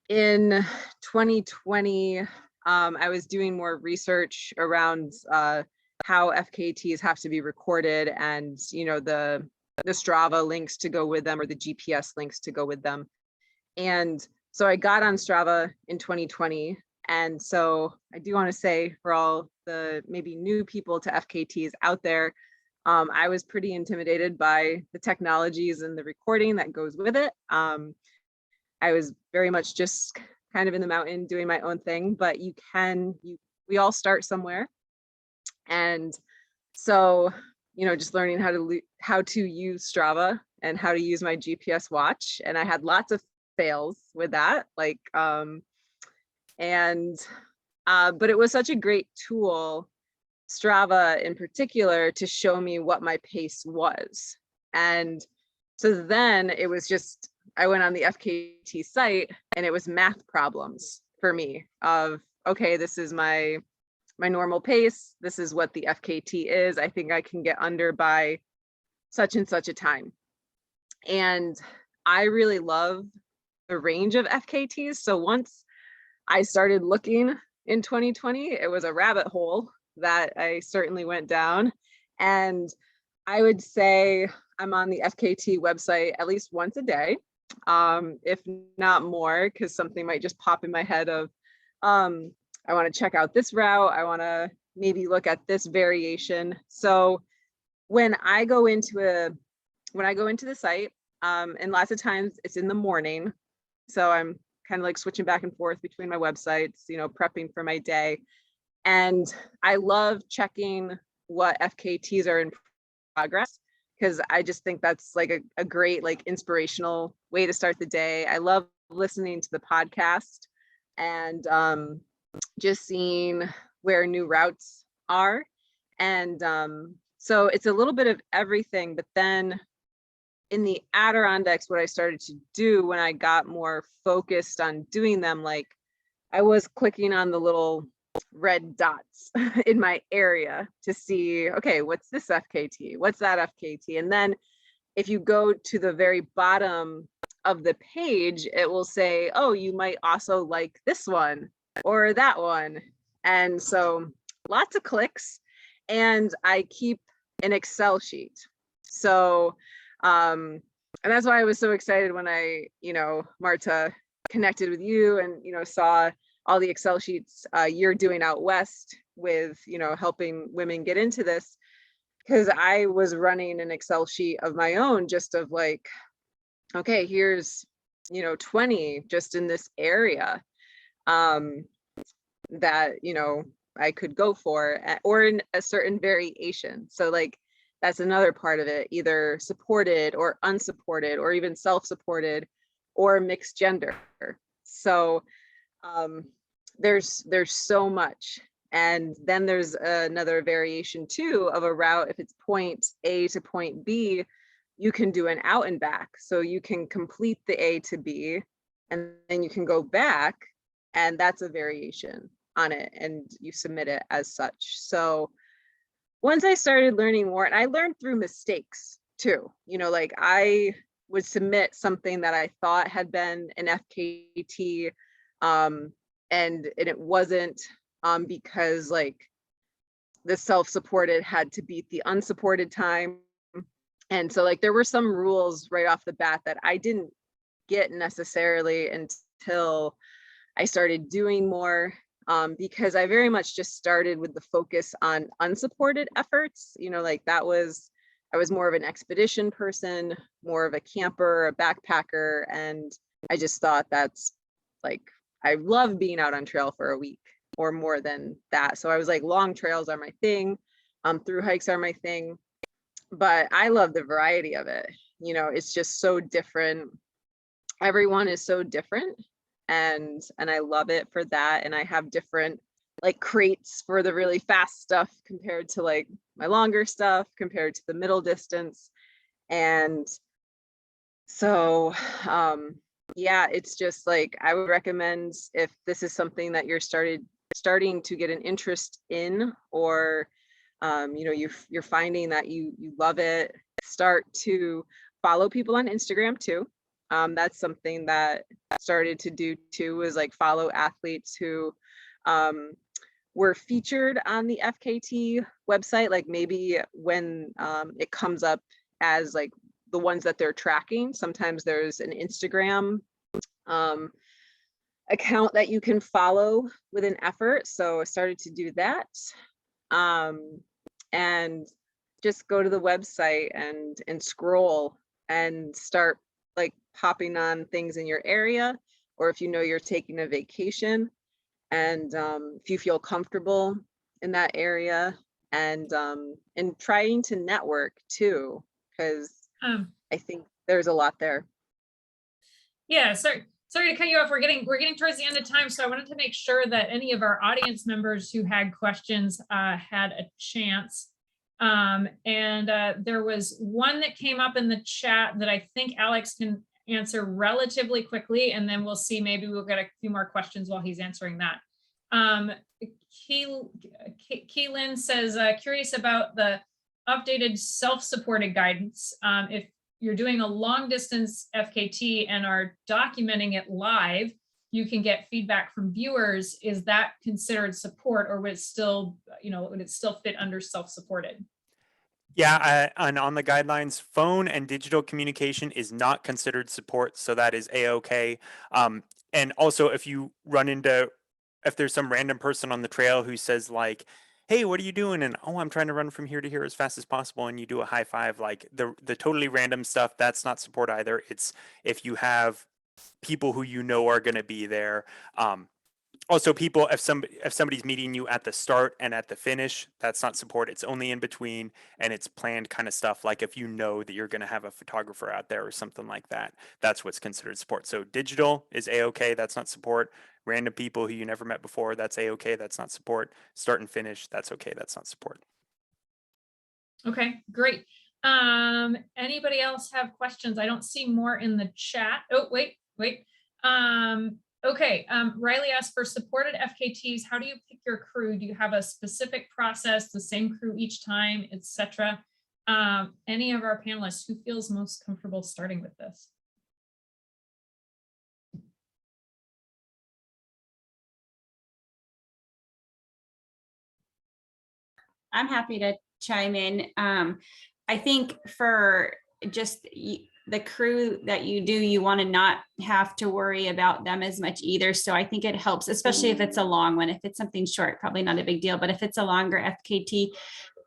in 2020, I was doing more research around how FKTs have to be recorded, and you know, the Strava links to go with them, or the GPS links to go with them. And so I got on Strava in 2020. And so I do want to say, for all the maybe new people to FKTs out there, I was pretty intimidated by the technologies and the recording that goes with it. I was very much just kind of in the mountain doing my own thing, but we all start somewhere. And so, you know, just learning how to use Strava and how to use my GPS watch. And I had lots of fails with that, like, but it was such a great tool, Strava in particular, to show me what my pace was. And so then it was just, I went on the FKT site and it was math problems for me of, okay, this is my normal pace. This is what the FKT is. I think I can get under by such and such a time. And I really love the range of FKTs. So once I started looking in 2020, it was a rabbit hole that I certainly went down. And I would say I'm on the FKT website at least once a day, if not more, because something might just pop in my head of, I want to check out this route. I want to maybe look at this variation. So when I go into the site, and lots of times it's in the morning, so I'm kind of like switching back and forth between my websites, you know, prepping for my day. And I love checking what FKTs are in progress, because I just think that's like a great, like, inspirational way to start the day. I love listening to the podcast and just seeing where new routes are. And so it's a little bit of everything. But then in the Adirondacks, what I started to do when I got more focused on doing them, like, I was clicking on the little red dots in my area to see, okay, what's this FKT? What's that FKT? And then if you go to the very bottom of the page, it will say, oh, you might also like this one or that one. And so lots of clicks, and I keep an Excel sheet. So, and that's why I was so excited when I, you know, Marta, connected with you and, you know, saw all the Excel sheets you're doing out west with, you know, helping women get into this. Because I was running an Excel sheet of my own, just of like, okay, here's, you know, 20 just in this area that, you know, I could go for, or in a certain variation. So like, that's another part of it, either supported or unsupported, or even self-supported or mixed gender. So there's so much. And then there's another variation too of a route. If it's point A to point B, you can do an out and back. So you can complete the A to B, and then you can go back, and that's a variation on it, and you submit it as such. So once I started learning more, and I learned through mistakes too, you know, like I would submit something that I thought had been an FKT, and it wasn't, because like the self-supported had to beat the unsupported time. And so like there were some rules right off the bat that I didn't get necessarily until I started doing more, because I very much just started with the focus on unsupported efforts. You know, like I was more of an expedition person, more of a camper, a backpacker. And I just thought that's like, I love being out on trail for a week or more than that. So I was like, long trails are my thing. Through hikes are my thing, but I love the variety of it. You know, it's just so different. Everyone is so different. And I love it for that. And I have different like crates for the really fast stuff compared to like my longer stuff, compared to the middle distance. And so, yeah, it's just like, I would recommend, if this is something that you're starting to get an interest in, or you know, you're finding that you love it, start to follow people on Instagram too. That's something that I started to do too, is like follow athletes who were featured on the FKT website, like maybe when it comes up as like the ones that they're tracking. Sometimes there's an Instagram account that you can follow with an effort. So I started to do that, and just go to the website and scroll and start like popping on things in your area, or if you know you're taking a vacation, and if you feel comfortable in that area, and trying to network too, because I think there's a lot there. Yeah, sorry to cut you off. We're getting towards the end of time, so I wanted to make sure that any of our audience members who had questions had a chance. There was one that came up in the chat that I think Alex can answer relatively quickly, and then we'll see, maybe we'll get a few more questions while he's answering that. Keelan says, curious about the updated self-supported guidance. If you're doing a long distance FKT and are documenting it live, you can get feedback from viewers. Is that considered support, or would it still, you know, would it still fit under self-supported? Yeah, and on the guidelines, phone and digital communication is not considered support, so that is a-okay. And also, if there's some random person on the trail who says like, hey, what are you doing? And oh, I'm trying to run from here to here as fast as possible, and you do a high five, like the totally random stuff, that's not support either. It's if you have people who you know are going to be there. Also, people, if somebody's meeting you at the start and at the finish, that's not support. It's only in between, and it's planned kind of stuff. Like if you know that you're going to have a photographer out there or something like that, that's what's considered support. So digital is a-okay. That's not support. Random people who you never met before, that's a-okay. That's not support. Start and finish, that's okay. That's not support. Okay, great. Anybody else have questions? I don't see more in the chat. Oh, wait. Okay, Riley asked, for supported FKTs, how do you pick your crew? Do you have a specific process, the same crew each time, etc.? Any of our panelists, who feels most comfortable starting with this? I'm happy to chime in. I think for just the crew that you do, you want to not have to worry about them as much either. So I think it helps, especially if it's a long one. If it's something short, probably not a big deal. But if it's a longer FKT,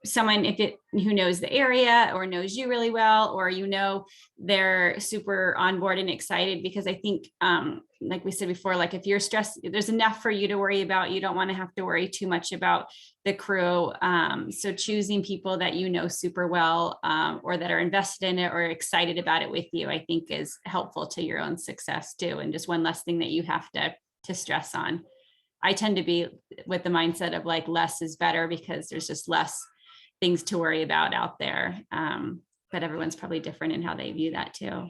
someone who knows the area or knows you really well, or they're super on board and excited, because I think like we said before, like if you're stressed, there's enough for you to worry about. You don't want to have to worry too much about the crew. So choosing people that you know super well, or that are invested in it or excited about it with you, I think is helpful to your own success too, and just one less thing that you have to stress on. I tend to be with the mindset of like less is better, because there's just less things to worry about out there. But everyone's probably different in how they view that too.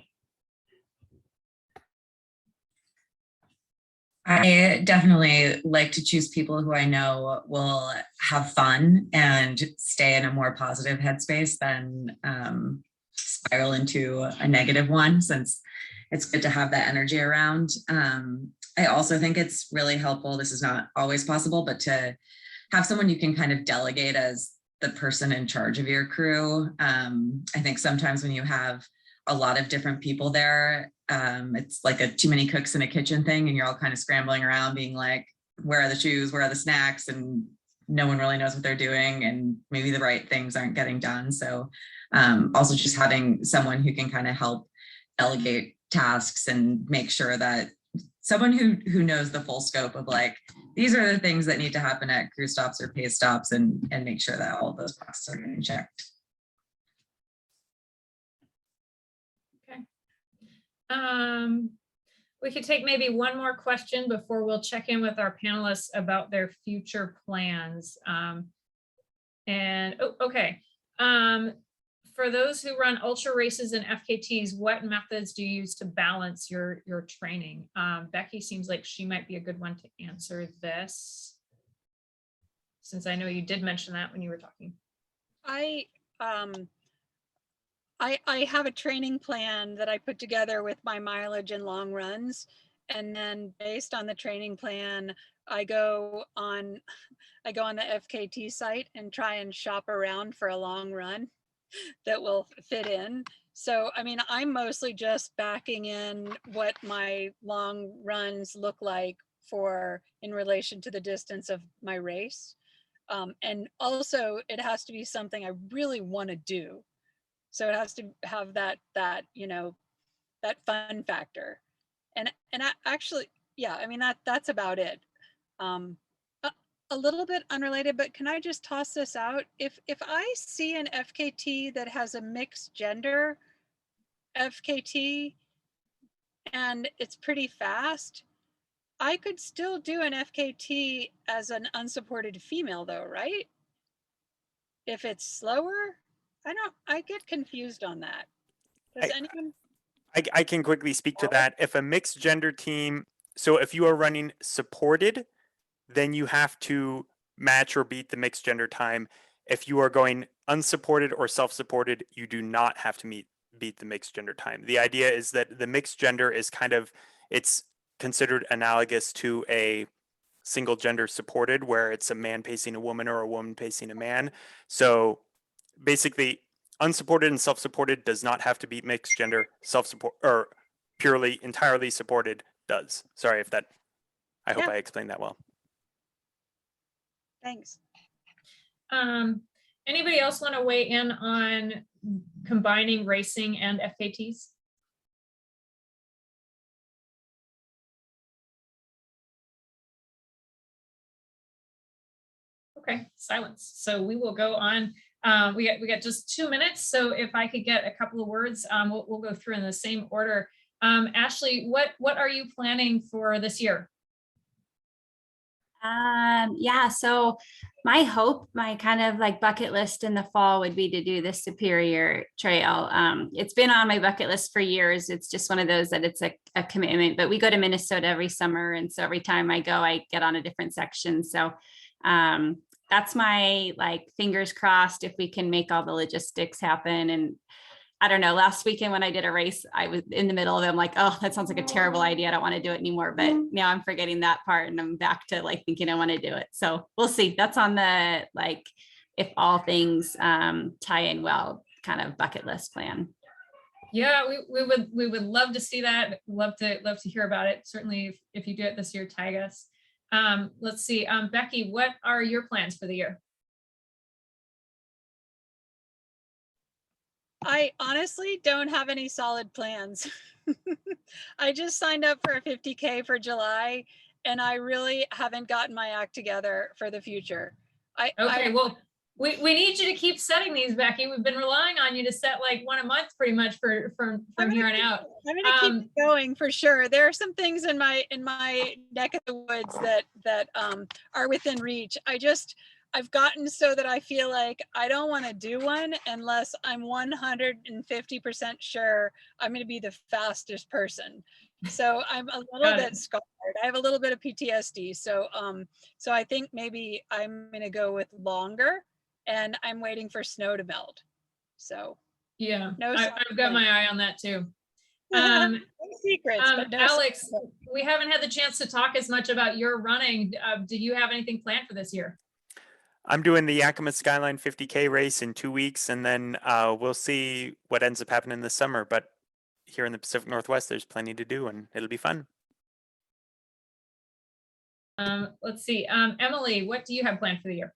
I definitely like to choose people who I know will have fun and stay in a more positive headspace than spiral into a negative one, since it's good to have that energy around. I also think it's really helpful, this is not always possible, but to have someone you can kind of delegate as the person in charge of your crew. I think sometimes when you have a lot of different people there, it's like a too many cooks in a kitchen thing, and you're all kind of scrambling around being like, where are the shoes, where are the snacks? And no one really knows what they're doing, and maybe the right things aren't getting done. So also just having someone who can kind of help delegate tasks and make sure that someone who knows the full scope of like, these are the things that need to happen at crew stops or pay stops, and make sure that all of those boxes are getting checked. Okay. We could take maybe one more question before we'll check in with our panelists about their future plans. Okay. For those who run ultra races and FKTs, what methods do you use to balance your training? Becky seems like she might be a good one to answer this, since I know you did mention that when you were talking. I have a training plan that I put together with my mileage and long runs. And then based on the training plan, I go on the FKT site and try and shop around for a long run that will fit in. So, I mean, I'm mostly just backing in what my long runs look like in relation to the distance of my race. And also it has to be something I really want to do. So it has to have that fun factor. And I actually, yeah, I mean, that's about it. A little bit unrelated, but can I just toss this out? If I see an FKT that has a mixed gender FKT and it's pretty fast, I could still do an FKT as an unsupported female though, right? If it's slower, I get confused on that. Does anyone? I can quickly speak to that. If a mixed gender team, so if you are running supported, then you have to match or beat the mixed gender time. If you are going unsupported or self-supported, you do not have to beat the mixed gender time. The idea is that the mixed gender is it's considered analogous to a single gender supported, where it's a man pacing a woman or a woman pacing a man. So basically, unsupported and self-supported does not have to beat mixed gender. Self-support or purely entirely supported does. Sorry if that, I hope I explained that well. Thanks. Anybody else want to weigh in on combining racing and FKTs? Okay, silence. So we will go on. We got just 2 minutes. So if I could get a couple of words, we'll go through in the same order. Ashley, what are you planning for this year? Yeah, so my hope, my kind of like bucket list in the fall would be to do the Superior Trail. It's been on my bucket list for years. It's just one of those that it's a commitment, but we go to Minnesota every summer. And so every time I go, I get on a different section. So that's my like fingers crossed if we can make all the logistics happen. And I don't know, last weekend when I did a race, I was in the middle of it. I'm like, oh, that sounds like a terrible idea. I don't want to do it anymore. But now I'm forgetting that part and I'm back to like thinking I want to do it. So we'll see. That's on the, like, if all things tie in well, kind of bucket list plan. Yeah, we would love to see that. Love to hear about it. Certainly if you do it this year, tag us. Let's see. Becky, what are your plans for the year? I honestly don't have any solid plans. I just signed up for a 50K for July, and I really haven't gotten my act together for the future. Okay, well, we need you to keep setting these, Becky. We've been relying on you to set like one a month pretty much from here on out. I'm gonna keep it going for sure. There are some things in my neck of the woods that are within reach. I've gotten so that I feel like I don't want to do one unless I'm 150% sure I'm going to be the fastest person. So I'm a little bit scarred. I have a little bit of PTSD. So I think maybe I'm going to go with longer, and I'm waiting for snow to melt. So yeah, no, I've got my eye on that too. no secrets, but no Alex, secrets. we haven't had the chance to talk as much about your running. Do you have anything planned for this year? I'm doing the Yakima Skyline 50K race in 2 weeks, and then we'll see what ends up happening this summer. But here in the Pacific Northwest, there's plenty to do, and it'll be fun. Let's see. Emily, what do you have planned for the year?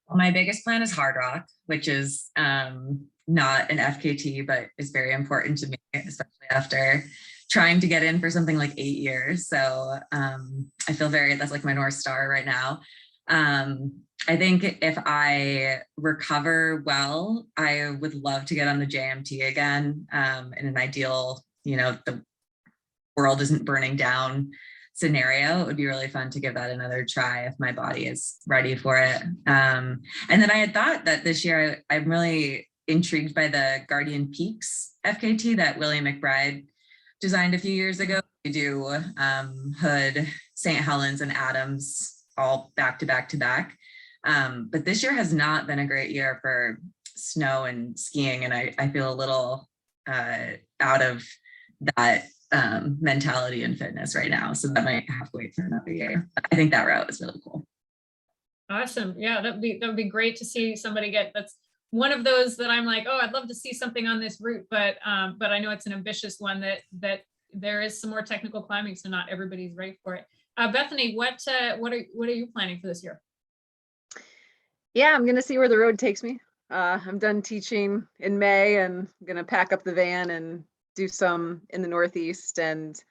Well, my biggest plan is Hard Rock, which is not an FKT, but is very important to me, especially after trying to get in for something like 8 years. So I feel that's like my North Star right now. I think if I recover well, I would love to get on the JMT again. In an ideal, the world isn't burning down scenario, it would be really fun to give that another try if my body is ready for it. And then I had thought that this year I'm really intrigued by the Guardian Peaks FKT that William McBride designed a few years ago. We do Hood, St. Helens, and Adams all back to back to back. But this year has not been a great year for snow and skiing, and I feel a little out of that mentality and fitness right now. So that might have to wait for another year. I think that route is really cool. Awesome. Yeah, that would be great to see somebody that's one of those that I'm like, oh, I'd love to see something on this route, but I know it's an ambitious one that there is some more technical climbing, so not everybody's right for it. Bethany, what are you planning for this year? Yeah, I'm gonna see where the road takes me. I'm done teaching in May, and I'm gonna pack up the van and do some in the Northeast. And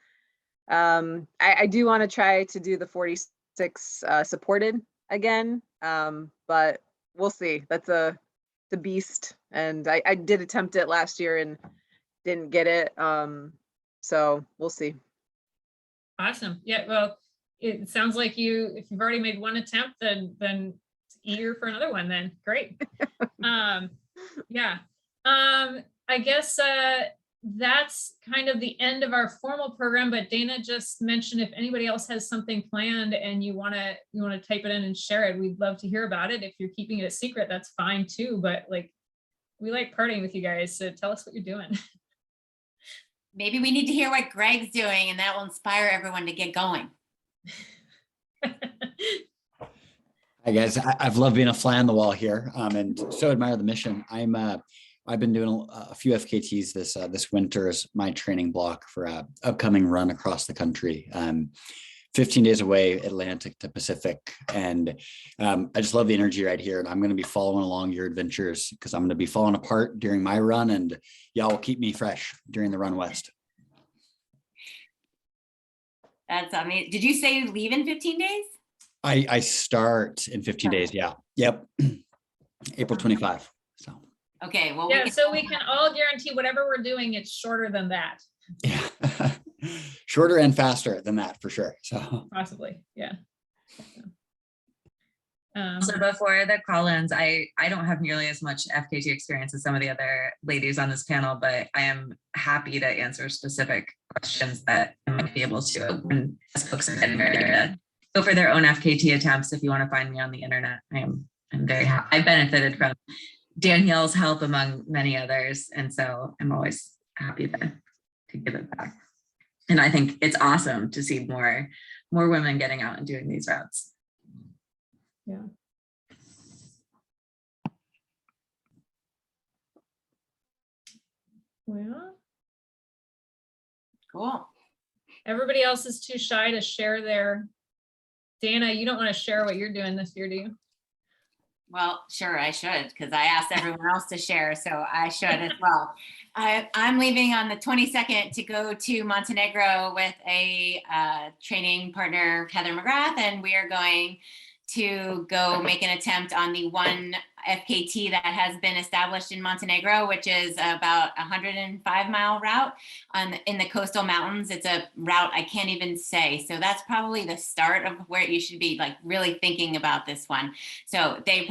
I do want to try to do the 46 supported again, but we'll see. That's the beast, and I did attempt it last year and didn't get it. So we'll see. Awesome. Yeah, well, it sounds like if you've already made one attempt, then eager for another one, then great. Yeah. I guess that's kind of the end of our formal program, but Dana just mentioned if anybody else has something planned and you want to type it in and share it, we'd love to hear about it. If you're keeping it a secret, that's fine too, but like, we like partying with you guys, so tell us what you're doing. Maybe we need to hear what Greg's doing, and that will inspire everyone to get going. Hi guys, I've loved being a fly on the wall here, and so admire the mission. I've been doing a few FKTs this winter as my training block for a upcoming run across the country. 15 days away, Atlantic to Pacific, and I just love the energy right here. And I'm going to be following along your adventures because I'm going to be falling apart during my run, and y'all will keep me fresh during the run west. That's amazing. Did you say you leave in 15 days? I start in 15 days. Yeah. Yep. April 25. So. Okay, well, Yeah, so we can all guarantee whatever we're doing, it's shorter than that, Yeah. Shorter and faster than that for sure. So. possibly, yeah. So before the call-ins, I don't have nearly as much FKT experience as some of the other ladies on this panel, but I am happy to answer specific questions that I might be able to when folks are getting ready to go for their own FKT attempts. If you want to find me on the internet, I'm very happy. I benefited from Danielle's help among many others, and so I'm always happy to give it back. And I think it's awesome to see more women getting out and doing these routes. Yeah. Well, cool. everybody else is too shy to share their. Dana, you don't want to share what you're doing this year, do you? Well, sure, I should, because I asked everyone else to share, so I should as well. I'm leaving on the 22nd to go to Montenegro with a training partner, Heather McGrath, and we are going to go make an attempt on the one FKT that has been established in Montenegro, which is about 105-mile route in the coastal mountains. It's a route I can't even say. So that's probably the start of where you should be like really thinking about this one. So they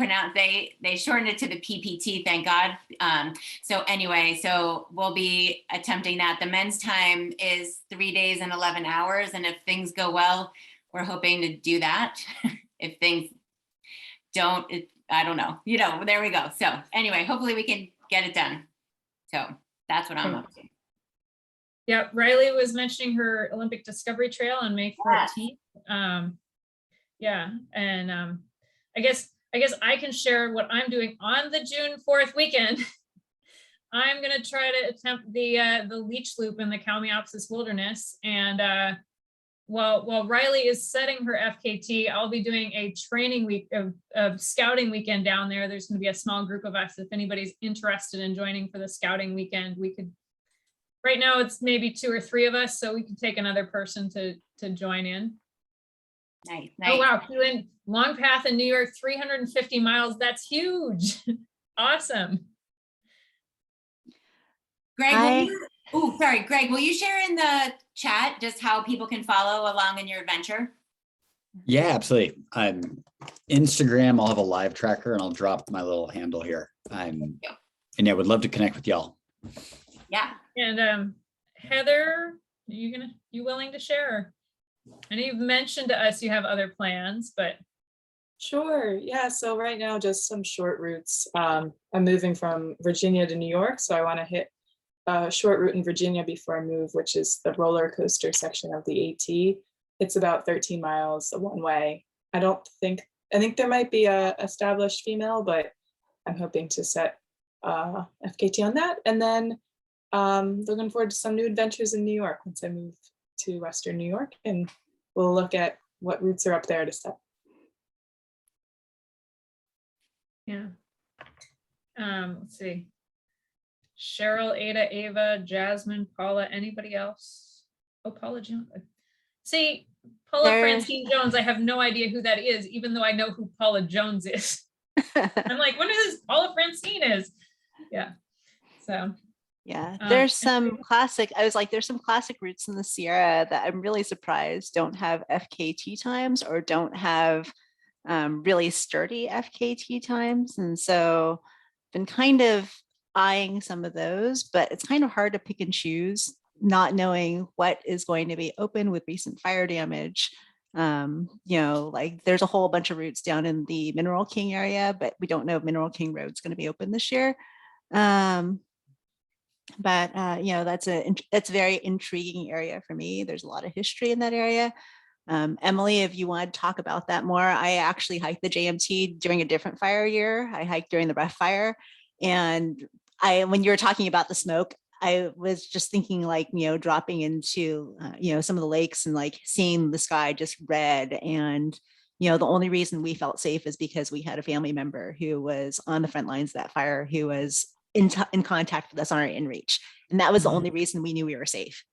shortened it to the PPT, thank God. So anyway, so we'll be attempting that. The men's time is 3 days and 11 hours. And if things go well, we're hoping to do that. If things don't, I don't know, there we go. So anyway, hopefully we can get it done. So that's what I'm up to. Yeah, Riley was mentioning her Olympic Discovery Trail on May 14th. Yeah, and I guess I can share what I'm doing on the June 4th weekend. I'm gonna try to attempt the Leech Loop in the Kalmiopsis Wilderness, and while Riley is setting her FKT, I'll be doing a training week of scouting weekend down there. There's going to be a small group of us. If anybody's interested in joining for the scouting weekend, we could, right now it's maybe 2 or 3 of us, so we could take another person to join in. Nice. Oh, wow. Long path in New York, 350 miles. That's huge. Awesome. Greg, Greg, will you share in the chat just how people can follow along in your adventure? Yeah, absolutely. Instagram, I'll have a live tracker and I'll drop my little handle here. And yeah, would love to connect with y'all. Yeah. And Heather, you willing to share? I know you've mentioned to us you have other plans, but. Sure. Yeah. So right now, just some short routes. I'm moving from Virginia to New York, so I want to hit a short route in Virginia before I move, which is the roller coaster section of the AT. It's about 13 miles one way. I think there might be a established female, but I'm hoping to set FKT on that. And then looking forward to some new adventures in New York once I move to Western New York, and we'll look at what routes are up there to set. Yeah. Let's see. Cheryl, Ada, Ava, Jasmine, Paula, anybody else? Oh, Paula Jones. See, Paula Francine Jones, I have no idea who that is, even though I know who Paula Jones is. I'm like, when is this Paula Francine is? Yeah. So. Yeah, there's some classic, there's some classic routes in the Sierra that I'm really surprised don't have FKT times or don't have really sturdy FKT times. And so been kind of eyeing some of those, but it's kind of hard to pick and choose, not knowing what is going to be open with recent fire damage. There's a whole bunch of routes down in the Mineral King area, but we don't know if Mineral King Road's going to be open this year. But that's a very intriguing area for me. There's a lot of history in that area. Emily, if you want to talk about that more, I actually hiked the JMT during a different fire year. I hiked during the rough fire. And when you were talking about the smoke, I was just thinking dropping into, some of the lakes and seeing the sky just red. And, the only reason we felt safe is because we had a family member who was on the front lines of that fire, who was in contact with us on our inReach. And that was the only reason we knew we were safe.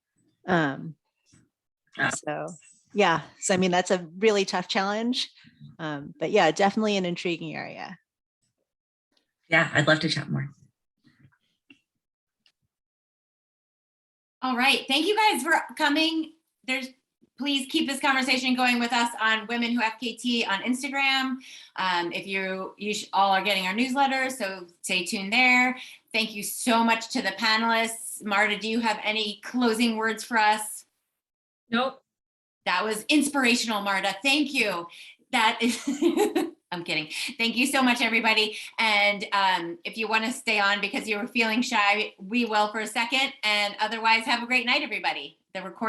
So Yeah, so I mean, that's a really tough challenge. But yeah, definitely an intriguing area. Yeah, I'd love to chat more. All right. Thank you guys for coming. Please keep this conversation going with us on Women Who FKT on Instagram. If you all are getting our newsletter, so stay tuned there. Thank you so much to the panelists. Marta, do you have any closing words for us? Nope. That was inspirational, Marta. Thank you. That is, I'm kidding. Thank you so much, everybody. And if you want to stay on because you were feeling shy, we will for a second. And otherwise, have a great night, everybody. The recording